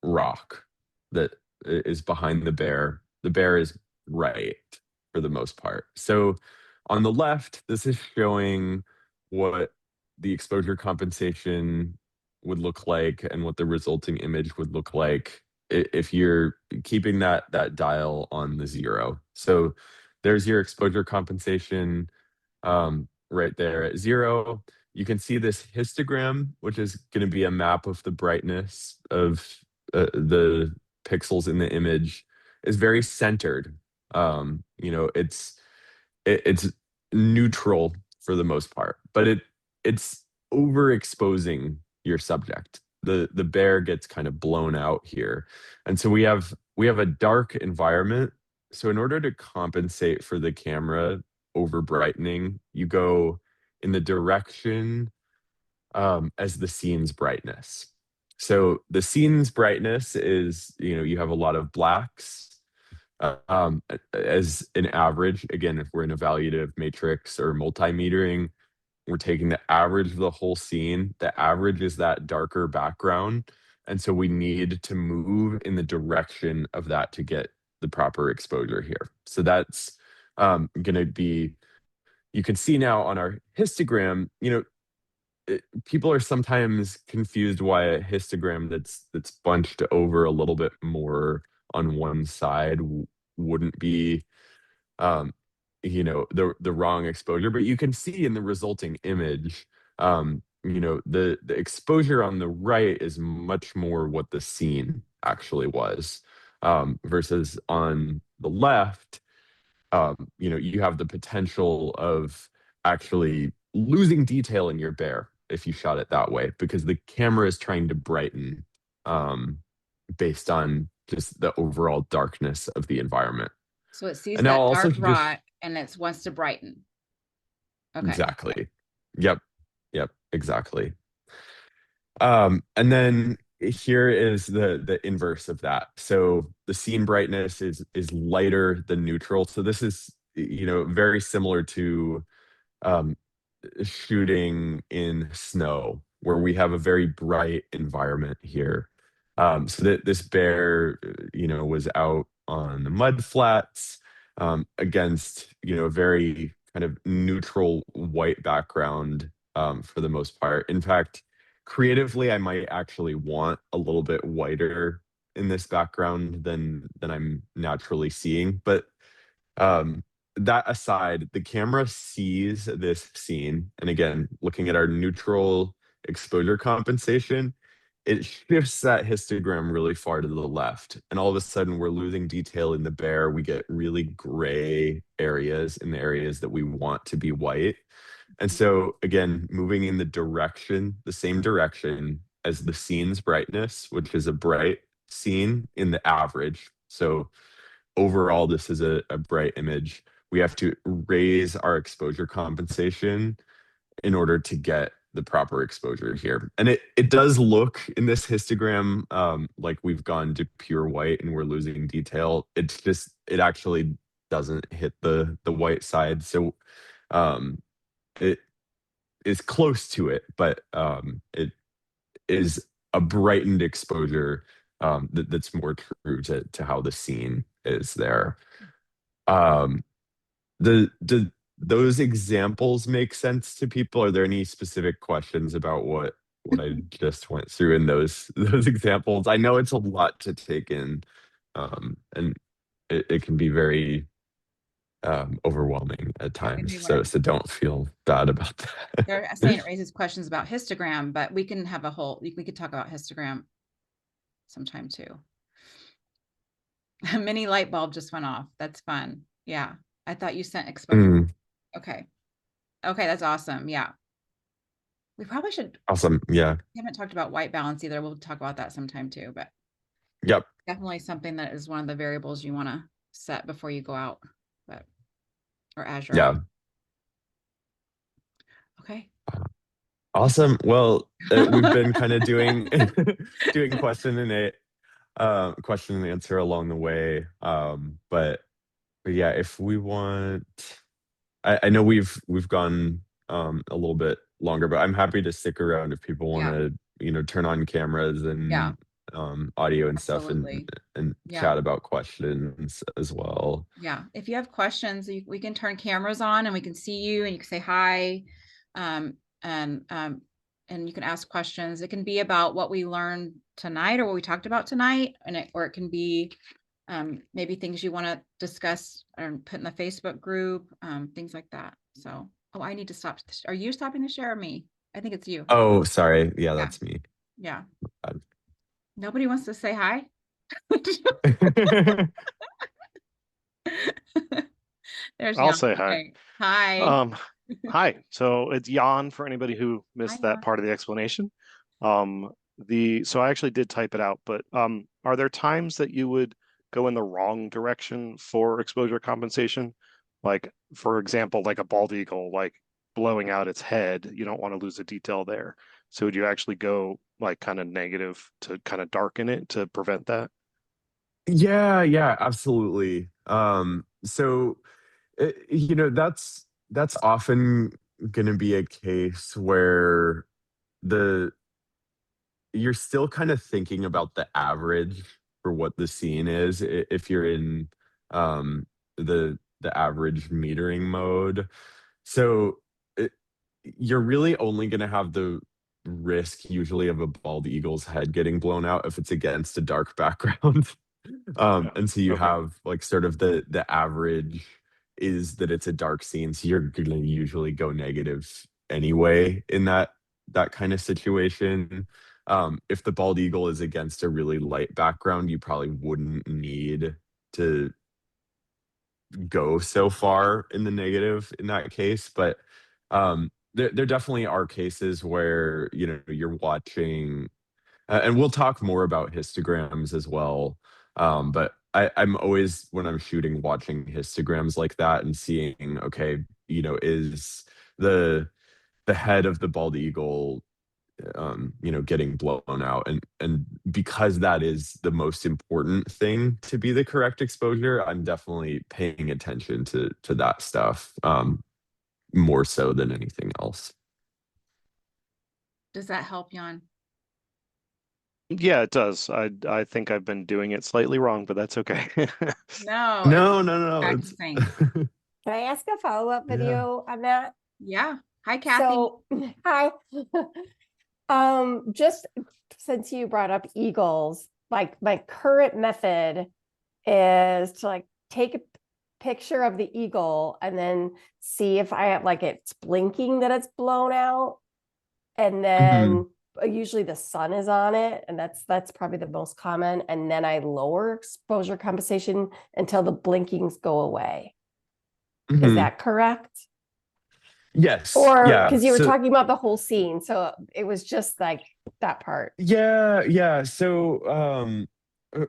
rock that is behind the bear. The bear is right for the most part. So on the left, this is showing what the exposure compensation would look like and what the resulting image would look like if you're keeping that dial on the 0. So there's your exposure compensation right there at 0. You can see this histogram, which is going to be a map of the brightness of the pixels in the image, is very centered. It's neutral for the most part, but it's overexposing your subject. The bear gets kind of blown out here, and so we have a dark environment. So in order to compensate for the camera over brightening, you go in the direction as the scene's brightness. So the scene's brightness is, you have a lot of blacks as an average. Again, if we're in evaluative matrix or multimetering, we're taking the average of the whole scene. The average is that darker background. And so we need to move in the direction of that to get the proper exposure here. So that's going to be, you can see now on our histogram, people are sometimes confused why a histogram that's bunched over a little bit more on one side wouldn't be um the wrong exposure. But you can see in the resulting image, the exposure on the right is much more what the scene actually was, versus on the left, you have the potential of actually losing detail in your bear if you shot it that way, because the camera is trying to brighten um, based on just the overall darkness of the environment. so it sees And now that I'll also dark just rock and it wants to brighten. Okay. exactly. Yep. Yep. Exactly. And then here is the inverse of that. So the scene brightness is lighter than neutral. So this is very similar to um, shooting in snow, where we have a very bright environment here. So that this bear, was out on the mud flats against, a very kind of neutral white background for the most part. In fact, creatively, I might actually want a little bit whiter in this background than I'm naturally seeing. But um, that aside, the camera sees this scene, and again, looking at our neutral exposure compensation, it shifts that histogram really far to the left, and all of a sudden we're losing detail in the bear. We get really gray areas in the areas that we want to be white. And so again, moving in the same direction as the scene's brightness, which is a bright scene in the average. So overall, this is a bright image. We have to raise our exposure compensation in order to get the proper exposure here. And it does look in this histogram like we've gone to pure white and we're losing detail. It's just, it actually doesn't hit the white side. So um, it is close to it, but it is a brightened exposure that's more true to how the scene is there. Um, do those examples make sense to people? Are there any specific questions about what I just went through in those examples? I know it's a lot to take in, and it can be very overwhelming at Let me times. see what I So don't feel bad about that. they're saying it raises questions about histogram, but we can have a whole, we could talk about histogram sometime too. A mini light bulb just went off. That's fun. Yeah. I thought you sent exposure. Mm, Okay. Okay, that's awesome. Yeah. We probably should, awesome. Yeah. we haven't talked about white balance either. We'll talk about that sometime too, but Yep. definitely something that is one of the variables you want to set before you go out, but or as you're out. Yeah. Okay. Awesome. Well, we've been kind of doing doing question and answer along the way. But yeah, if we want, I know we've gone a little bit longer, but I'm happy to stick around if people want Yeah. to, turn on cameras Yeah. and audio and stuff Absolutely. and Yeah. chat about questions as well. Yeah. If you have questions, we can turn cameras on and we can see you and you can say hi. Um, and um, and you can ask questions. It can be about what we learned tonight or what we talked about tonight, or it can be maybe things you want to discuss or put in the Facebook group, things like that. So, oh, I need to stop. Are you stopping to share or me? I think it's you. Oh, sorry. Yeah, Yeah. that's me. Yeah. Nobody wants to say hi. There's I'll Jan. say hi. Okay. Hi. Um, Hi. So it's Jan for anybody who Hi, missed that Jan. part of the explanation. So I actually did type it out, but are there times that you would go in the wrong direction for exposure compensation? Like, for example, like a bald eagle, like blowing out its head, you don't want to lose a detail there. So would you actually go like kind of negative to kind of darken it to prevent that? Yeah, absolutely. So that's often going to be a case where the you're still kind of thinking about the average for what the scene is if you're in um the average metering mode. So it, you're really only going to have the risk usually of a bald eagle's head getting blown out if it's against a dark background. Yeah. And so you Okay. have like sort of the average is that it's a dark scene, so you're gonna usually go negative anyway in that kind of situation. If the bald eagle is against a really light background, you probably wouldn't need to go so far in the negative in that case. But there definitely are cases where you're watching and we'll talk more about histograms as well. But I'm always, when I'm shooting, watching histograms like that and seeing, okay, is the head of the bald eagle, getting blown out, and because that is the most important thing to be the correct exposure, I'm definitely paying attention to that stuff, more so than anything else. Does that help, Jan? Yeah, it does. I think I've been doing it slightly wrong, but that's okay. No, it's No, it's practicing. Can I ask a follow-up yeah. video on that? Yeah. Hi, Kathy. So, hi. Just since you brought up eagles, like my current method is to like take a picture of the eagle and then see if I have like it's blinking that it's blown out. And then usually the sun is on it, and that's probably the most common. And then I lower exposure compensation until the blinkings go away. Is Mhm. that correct? Yes. Or Yeah. because you were So talking about the whole scene, so it was just like that part. yeah. So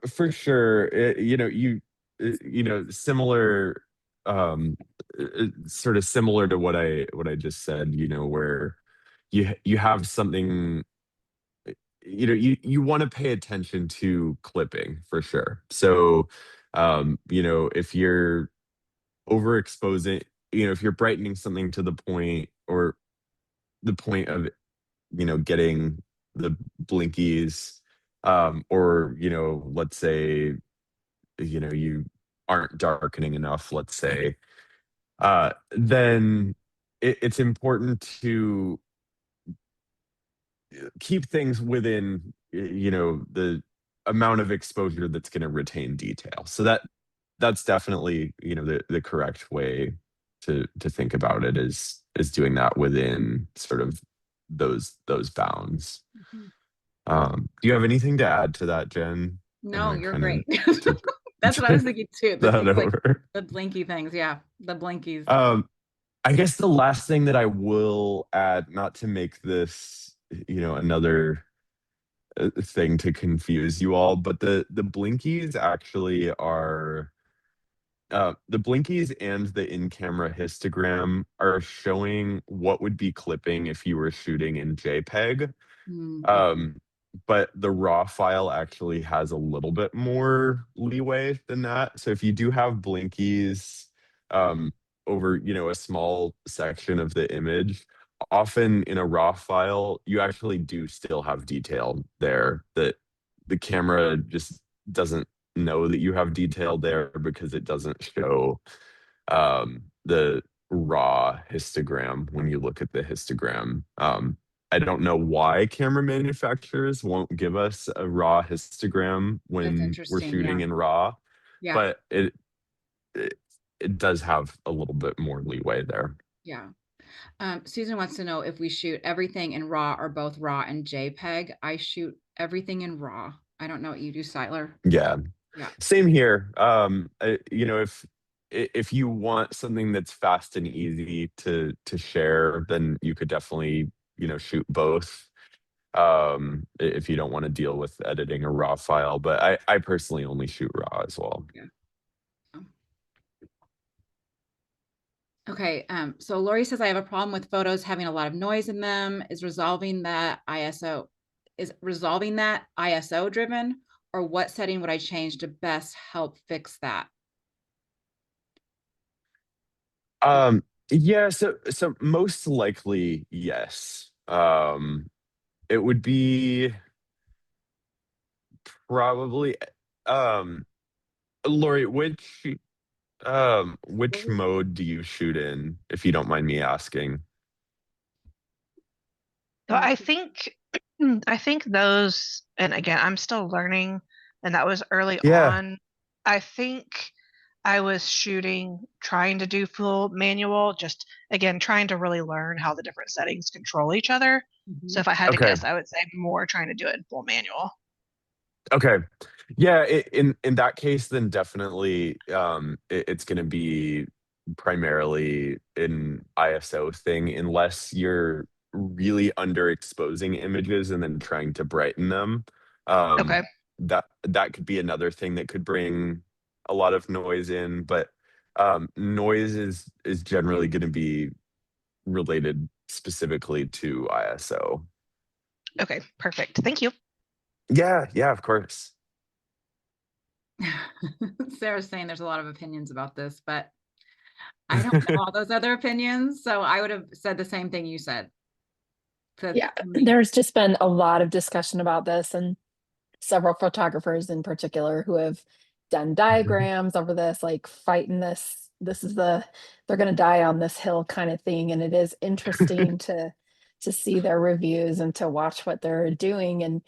For sure. Similar, sort of similar to what I just said, where you have something, you want to pay attention to clipping for sure. So, if you're overexposing, if you're brightening something to the point, or the point of, getting the blinkies, or, let's say, you aren't darkening enough, let's say, then it's important to keep things within, the amount of exposure that's going to retain detail. So that's definitely, the correct way to think about it, is doing that within sort of those bounds. Mhm. Do you have anything to add to that, Jen? And No, I you're kind great. of took That's what I was thinking too. that Like over. the blinky things. Yeah. The blinkies. I guess the last thing that I will add, not to make this, another thing to confuse you all, but the blinkies actually are, the blinkies and the in-camera histogram are showing what would be clipping if you were shooting in JPEG. Okay. But the raw file actually has a little bit more leeway than that. So if you do have blinkies, um, over, a small section of the image, often in a raw file, you actually do still have detail there that the camera just doesn't know that you have detail there, because it doesn't show, the raw histogram when you look at the histogram. I don't know why camera manufacturers won't give us a raw histogram That's when we're interesting. shooting Yeah. in RAW, Yeah. but it, it does have a little bit more leeway there. Yeah. Susan wants to know if we shoot everything in RAW or both RAW and JPEG. I shoot everything in RAW. I don't know what you do, Syler. Yeah, Yeah. same here. If you want something that's fast and easy to share, then you could definitely, shoot both. If you don't want to deal with editing a raw file, but I personally only shoot raw as well. Yeah. Okay. So Lori says I have a problem with photos having a lot of noise in them. Is resolving that ISO driven, or what setting would I change to best help fix that? Yeah, so most likely, yes. It would be probably, um Lori, which mode do you shoot in, if you don't mind me asking? So I think those, and again, I'm still learning, and that was early Yeah. on. I think I was trying to do full manual, just again, trying to really learn how the different settings control each other. So if I had to Okay. guess, I would say more trying to do it in full manual. Okay. Yeah, in that case, then definitely, it's going to be primarily an ISO thing, unless you're really underexposing images and then trying to brighten them. Okay. That could be another thing that could bring a lot of noise in, but, noise is generally going to be related specifically to ISO. Okay, perfect. Thank you. Yeah, yeah, of course. Sarah's saying there's a lot of opinions about this, but I don't know all those other opinions. So I would have said the same thing you said. Yeah, there's just been a lot of discussion about this, and several photographers in particular who have done diagrams over this, like fighting this. This is they're going to die on this hill kind of thing. And it is interesting to see their reviews and to watch what they're doing. And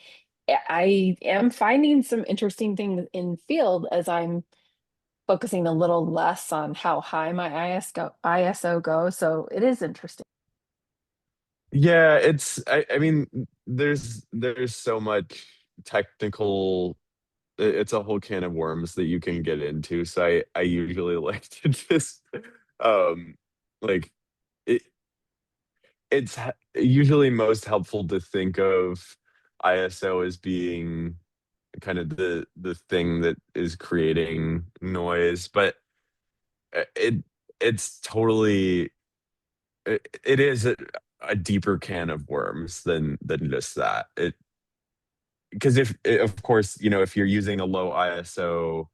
I am finding some interesting things in field as I'm focusing a little less on how high my ISO goes. So it is interesting. Yeah, I mean, there's so much technical, it's a whole can of worms that you can get into. So I usually like to just, um like it usually most helpful to think of ISO as being kind of the thing that is creating noise, but it's totally it is a deeper can of worms than just that. It because if of course, you know, if you're using a low ISO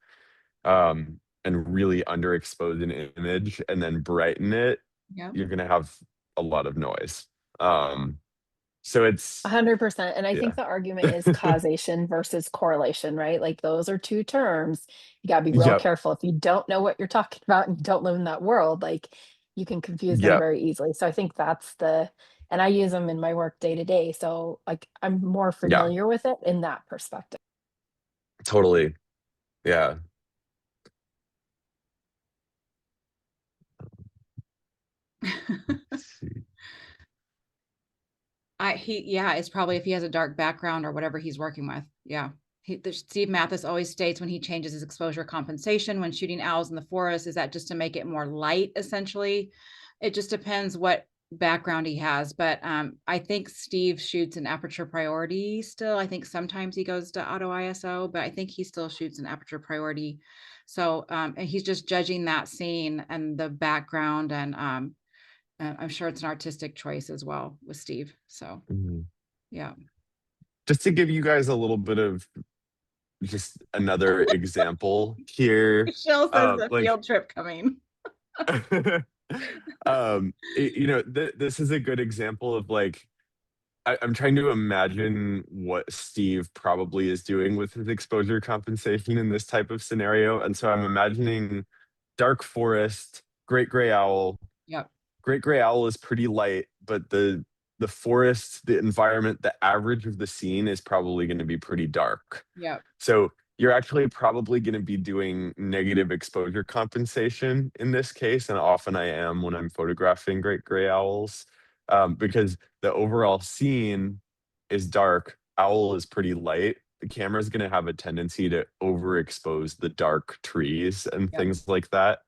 and really underexpose an image and then brighten it, Yeah. you're gonna have a lot of noise. So it's 100%. And I yeah. think the argument is causation versus correlation, right? Like those are two terms. You got to be real Yep. careful. If you don't know what you're talking about and you don't live in that world, like you can confuse them Yep. very easily. So I think that's and I use them in my work day to day. So like I'm more Yeah. familiar with it in that perspective. Totally. Yeah. Let's see. It's probably if he has a dark background or whatever he's working with. Yeah. Steve Mathis always states when he changes his exposure compensation when shooting owls in the forest, is that just to make it more light, essentially? It just depends what background he has. But I think Steve shoots an aperture priority still. I think sometimes he goes to auto ISO, but I think he still shoots an aperture priority. So and he's just judging that scene and the background, and I'm sure it's an artistic choice as well with Steve. So Mhm. yeah. Just to give you guys a little bit of just another example here. Michelle says the Like field trip coming. you know, this is a good example of like I'm trying to imagine what Steve probably is doing with his exposure compensation in this type of scenario. And so I'm imagining dark forest, great gray owl. Yep. Great gray owl is pretty light, but the forest, the environment, the average of the scene is probably going to be pretty dark. Yep. So you're actually probably going to be doing negative exposure compensation in this case, and often I am when I'm photographing great gray owls, because the overall scene is dark. Owl is pretty light. The camera is going to have a tendency to overexpose the dark trees and Yep. things like that.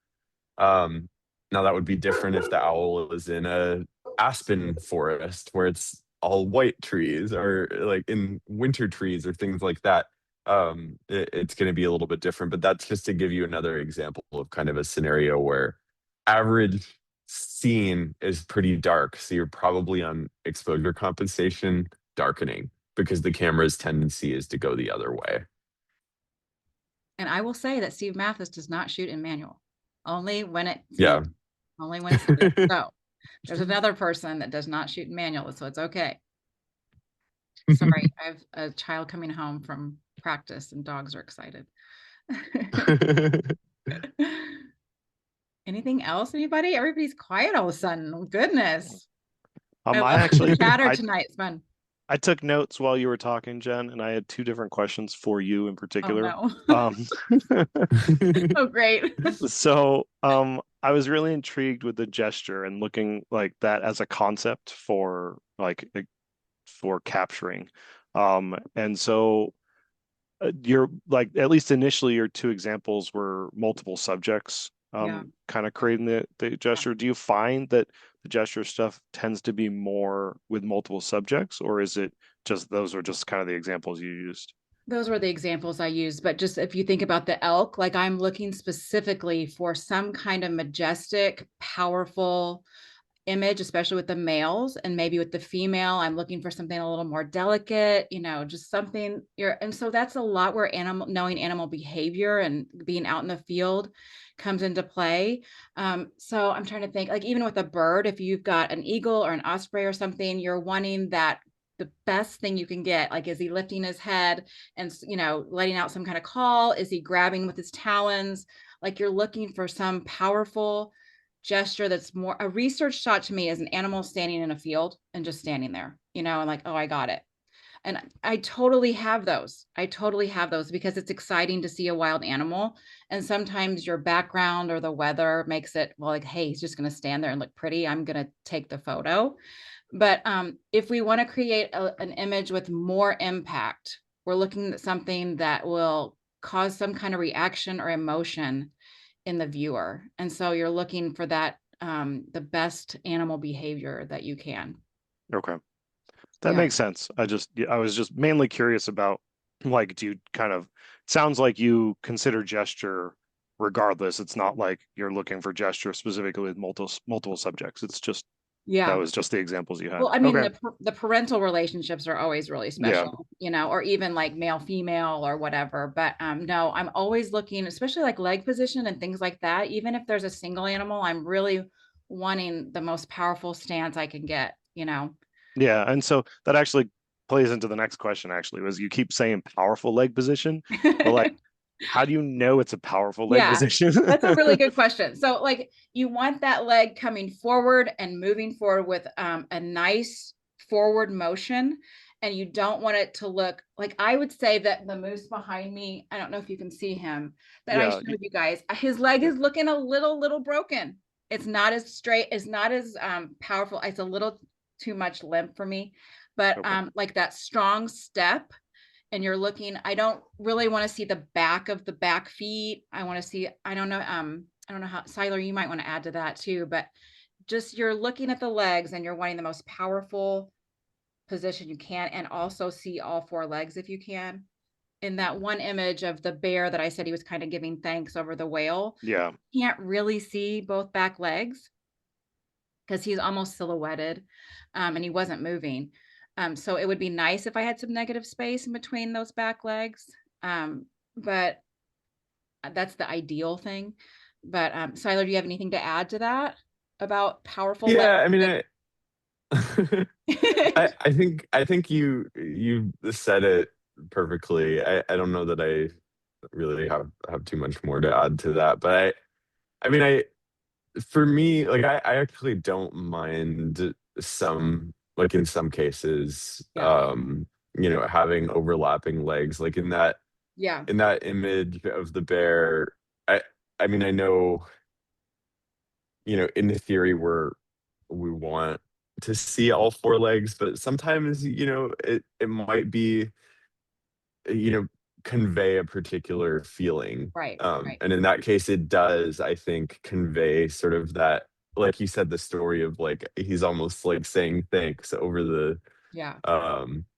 Now that would be different if the owl is in a aspen forest where it's all white trees, or like in winter trees or things like that. It's going to be a little bit different, but that's just to give you another example of kind of a scenario where average scene is pretty dark. So you're probably on exposure compensation darkening because the camera's tendency is to go the other way. And I will say that Steve Mathis does not shoot in manual, only when it's Yeah. only when it's needed. So there's another person that does not shoot in manual, so it's okay. Sorry, I have a child coming home from practice and dogs are excited. Anything else, anybody? Everybody's quiet all of a sudden. Goodness. I actually chatter tonight. It's fun. I took notes while you were talking, Jen, and I had two different questions for you in particular. Oh, no. Oh, great. So I was really intrigued with the gesture and looking like that as a concept for for capturing. And so you're like, at least initially, your two examples were multiple subjects kind of creating the gesture. Do you find that the gesture stuff tends to be more with multiple subjects, or is it just those are just kind of the examples you used? Those were the examples I used, but just if you think about the elk, like I'm looking specifically for some kind of majestic, powerful image, especially with the males, and maybe with the female, I'm looking for something a little more delicate, you know, just something and so that's a lot where knowing animal behavior and being out in the field comes into play. So I'm trying to think, like even with a bird, if you've got an eagle or an osprey or something, you're wanting that the best thing you can get, like, is he lifting his head and, you know, letting out some kind of call? Is he grabbing with his talons? Like you're looking for some powerful gesture that's more a research shot to me as an animal standing in a field and just standing there, you know, and like, oh, I got it. And I totally have those. I totally have those because it's exciting to see a wild animal. And sometimes your background or the weather makes it, well, like, hey, he's just going to stand there and look pretty. I'm going to take the photo. But if we want to create an image with more impact, we're looking at something that will cause some kind of reaction or emotion in the viewer. And so you're looking for that, the best animal behavior that you can. Okay. That makes sense. I was just mainly curious about like, do you kind of, sounds like you consider gesture regardless. It's not like you're looking for gesture specifically with multiple subjects. It's just, that Yeah. was just the examples you had. Well, I mean, Okay. the parental relationships are always really Yeah. special, you know, or even like male, female or whatever. But no, I'm always looking, especially like leg position and things like that. Even if there's a single animal, I'm really wanting the most powerful stance I can get, you know. Yeah. And so that actually plays into the next question, actually, was you keep saying powerful leg position, but like, how do you know it's a powerful leg position? That's a really good question. So like you want that leg coming forward and moving forward with a nice forward motion. And you don't want it to look like, I would say that the moose behind me, I don't know if you can see him, that I Yeah. showed you guys, his leg is looking a little broken. It's not as straight, it's not as powerful. It's a little too much limp for me, but Okay. like that strong step, and you're looking, I don't really want to see the back of the back feet. I want to see, I don't know how, Syler, you might want to add to that too, but just you're looking at the legs and you're wanting the most powerful position you can, and also see all four legs if you can. In that one image of the bear that I said he was kind of giving thanks over the whale, Yeah. you can't really see both back legs because he's almost silhouetted and he wasn't moving. So it would be nice if I had some negative space in between those back legs. But that's the ideal thing. But Syler, do you have anything to add to that about powerful legs? Yeah, I mean, I think you said it perfectly. I don't know that I really have too much more to add to that, but I mean, for me, like I actually don't mind some, like in some cases, you know, having overlapping legs, like in that image of the bear. I mean, I know, you know, in the theory we want to see all four legs, but sometimes, you know, it might be, you know, convey a particular feeling. Right. And in that case, it does, I think, convey sort of that, like you said, the story of like he's almost like saying thanks over the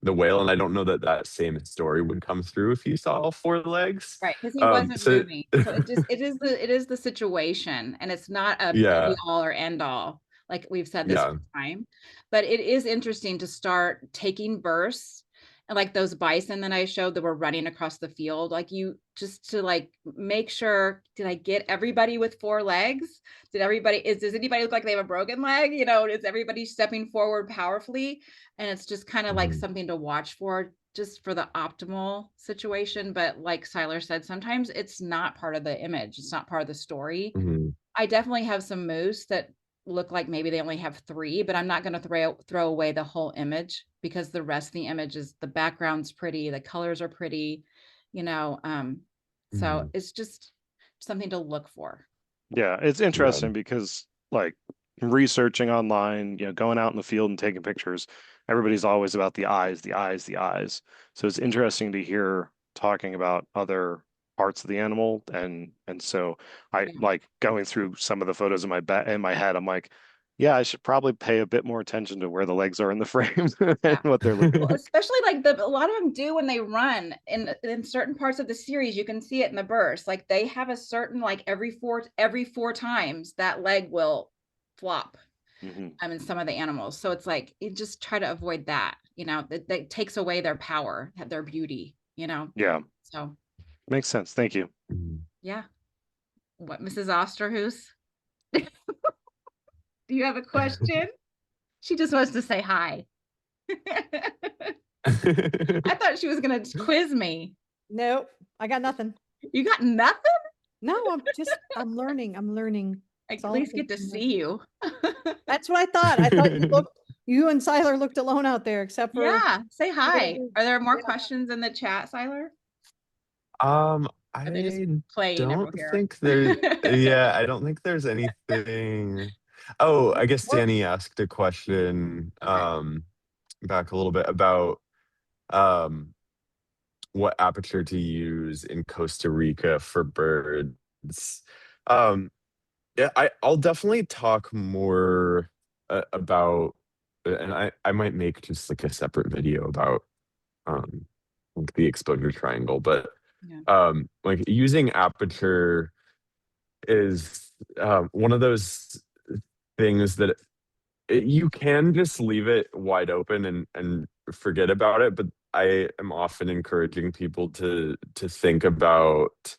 whale. And I don't know that that same story would come through if you saw all four legs. Right, because he wasn't So moving. So it is the situation, and it's not a be yeah, all or end all, like we've said this yeah. time. But it is interesting to start taking bursts, and like those bison that I showed that were running across the field, like you just to like make sure, did I get everybody with four legs? Does anybody look like they have a broken leg? You know, is everybody stepping forward powerfully? And it's just kind of like Mhm, something to watch for, just for the optimal situation. But like Syler said, sometimes it's not part of the image. It's not part of the story. mhm, I definitely have some moose that look like maybe they only have three, but I'm not going to throw away the whole image, because the rest of the image is, the background's pretty, the colors are pretty, you know. So mhm. it's just something to look for. Yeah. It's Yeah. interesting because like researching online, you know, going out in the field and taking pictures, everybody's always about the eyes, the eyes, the eyes. So it's interesting to hear talking about other parts of the animal. And so I Yeah. like going through some of the photos in my head, I'm like, yeah, I should probably pay a bit more attention to where the legs are in the frame and Yeah. what they're looking Well, like. especially like a lot of them do when they run in certain parts of the series, you can see it in the burst. Like they have a certain, like every four times that leg will flop. Hmm. In some of the animals. So it's like, you just try to avoid that, you know, that takes away their power, their beauty, you know. Yeah, So makes sense. Thank you. Mhm. yeah. What, Mrs. Osterhus? Do you have a question? She just wants to say hi. I thought she was gonna quiz me. Nope, I got nothing. You got nothing? No, I'm learning. I That's at all I'm least get to doing. see you. That's what I thought. You and Syler looked alone out there, except for Yeah, say hi. Are there more Yeah. questions in the chat, Syler? Are they just I playing over don't here? think there, yeah, I don't think there's anything. Oh, I guess What- Danny asked a question Okay. back a little bit about um what aperture to use in Costa Rica for birds. Um yeah, I'll definitely talk more about, and I might make just like a separate video about um the exposure triangle. But Yeah. like using aperture is one of those things that you can just leave it wide open and forget about it. But I am often encouraging people to think about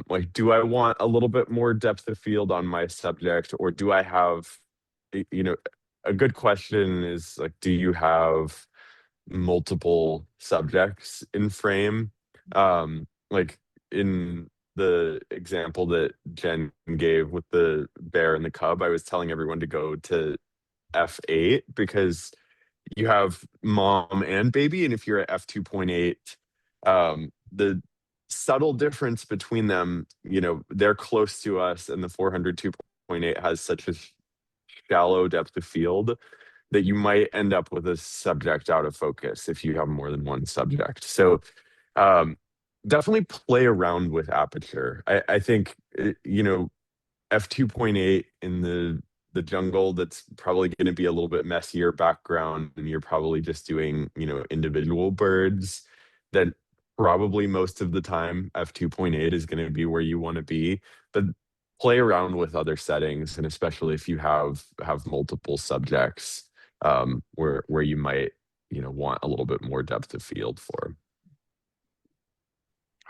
like, do I want a little bit more depth of field on my subject, or do I have, you know, a good question is like, do you have multiple subjects in frame? Like in the example that Jen gave with the bear and the cub, I was telling everyone to go to F8 because you have mom and baby, and if you're at F2.8, the subtle difference between them, you know, they're close to us, and the 402.8 has such a shallow depth of field that you might end up with a subject out of focus if you have more than one subject. So definitely play around with aperture. I think, you know, F2.8 in the jungle, that's probably going to be a little bit messier background, and you're probably just doing, you know, individual birds. That probably most of the time F2.8 is going to be where you want to be. But play around with other settings, and especially if you have multiple subjects, where you might, you know, want a little bit more depth of field for.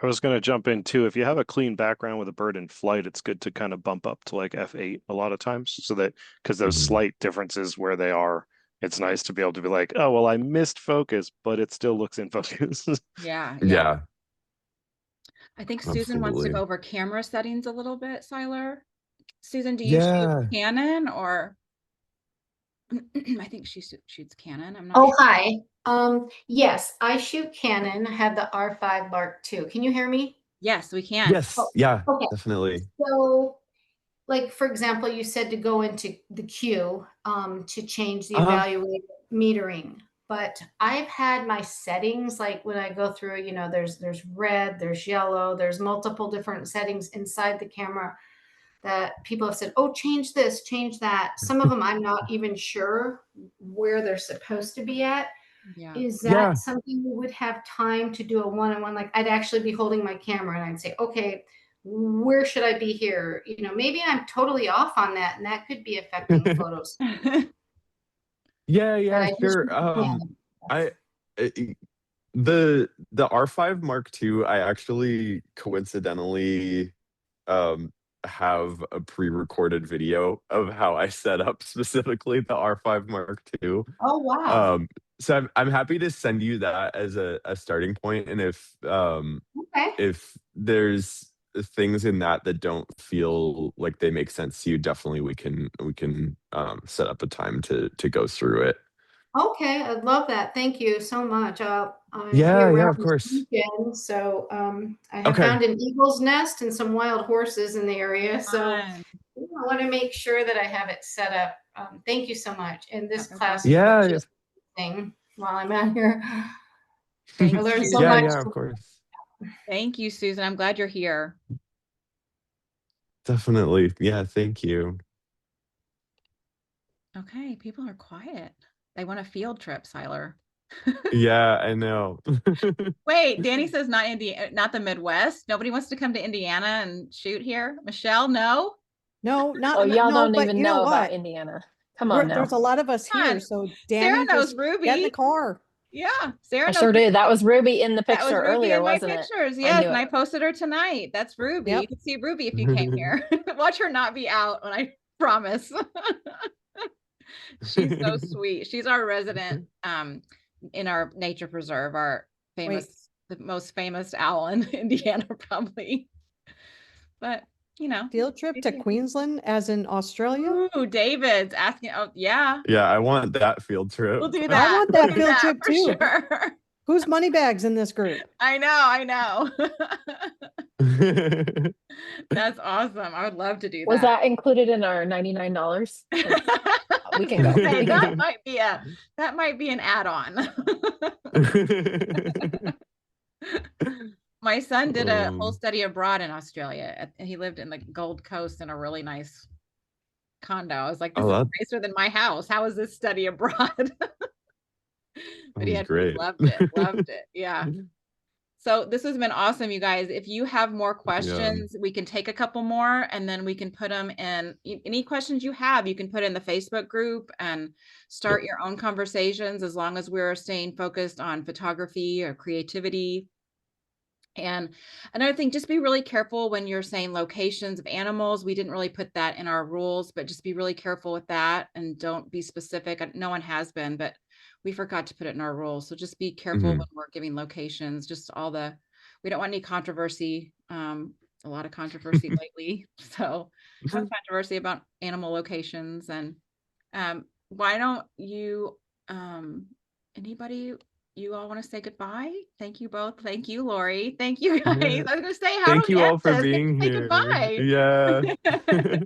I was going to jump in too. If you have a clean background with a bird in flight, it's good to kind of bump up to like F8 a lot of times, so that because those slight differences where they are, it's nice to be able to be like, oh, well, I missed focus, but it still looks in focus. Yeah. Yeah, I think Susan wants to absolutely. go over camera settings a little bit, Syler. Susan, do you shoot Yeah. Canon or? I think she shoots Canon. I'm not Oh, sure. hi. Yes, I shoot Canon. I have the R5 Mark II. Can you hear me? Yes, we can. Yes. Oh, Yeah, okay. definitely. So, like, for example, you said to go into the queue to change the Uh-huh. evaluated metering. But I've had my settings, like when I go through, you know, there's red, there's yellow, there's multiple different settings inside the camera that people have said, oh, change this, change that. Some of them I'm not even sure where they're supposed to be at. Yeah. Is Yeah. that something we would have time to do a one-on-one? Like I'd actually be holding my camera and I'd say, okay, where should I be here? You know, maybe I'm totally off on that, and that could be affecting photos. Yeah, But yeah, I just sure. I the R5 Mark II, I actually coincidentally have a pre-recorded video of how I set up specifically the R5 Mark II. Oh wow. So I'm happy to send you that as a starting point, and Okay. if there's things in that that don't feel like they make sense to you, definitely we can set up a time to go through it. Okay, I'd love that. Thank you so much. I'll be Yeah, yeah, around of this course. weekend. So I have Okay. found an eagle's nest and some wild horses in the area. So Fun. I want to make sure that I have it set up. Thank you so much. And this You're class welcome. was Yeah, just thing while I'm out here. Thank I you, learned so Susan. yeah, much. yeah, of course. Thank you, Susan. I'm glad you're here. Definitely. Yeah, thank you. Okay, people are quiet. They want a field trip, Syler. Yeah, I know. Wait, Danny says not Indiana, not the Midwest. Nobody wants to come to Indiana and shoot here. Michelle, no. No, Oh, not y'all no, don't but even you know know about what? Indiana. Come on now. There's a lot of us Come on. here, so Sarah Danny, knows just get in the Ruby. car. Yeah, Sarah I knows sure did. That was Ruby in the that was picture Ruby earlier, in my wasn't it? pictures. I Yes, knew and I it. posted her tonight. That's Ruby. Yep. You can see Ruby if you came here. Watch her not be out when I promise. She's so sweet. She's our resident in our nature preserve, our famous, the most famous owl in Indiana, probably. But you know, Field trip to Queensland, as in Australia. ooh, David's asking. Oh, yeah, Yeah, I want that field trip. we'll do that. I want We'll that do field that trip for too. sure. Who's money bags in this group? I know. That's awesome. I would love to do Was that. that included in our $99? We can go. Say, We that can. might be an add-on. My son did a whole study abroad in Australia, and he lived in the Gold Coast in a really nice condo. I was like, this is nicer than my house. How is this study abroad? But he great. loved it. Yeah. So this has been awesome, you guys. If you have more Yeah. questions, we can take a couple more and then we can put them in. Any questions you have, you can put in the Facebook group and start your own conversations, as long as we're staying focused on photography or creativity. And another thing, just be really careful when you're saying locations of animals. We didn't really put that in our rules, but just be really careful with that and don't be specific. No one has been, but we forgot to put it in our rules. So just be careful Mhm. when we're giving locations, just we don't want any controversy. A lot of controversy lately. So no controversy about animal locations. And why don't you, anybody, you all want to say goodbye? Thank you both. Thank you, Lori. Thank you guys. Yeah. I was gonna say, how do Thank we you end all for this? being Say here. goodbye. Yeah.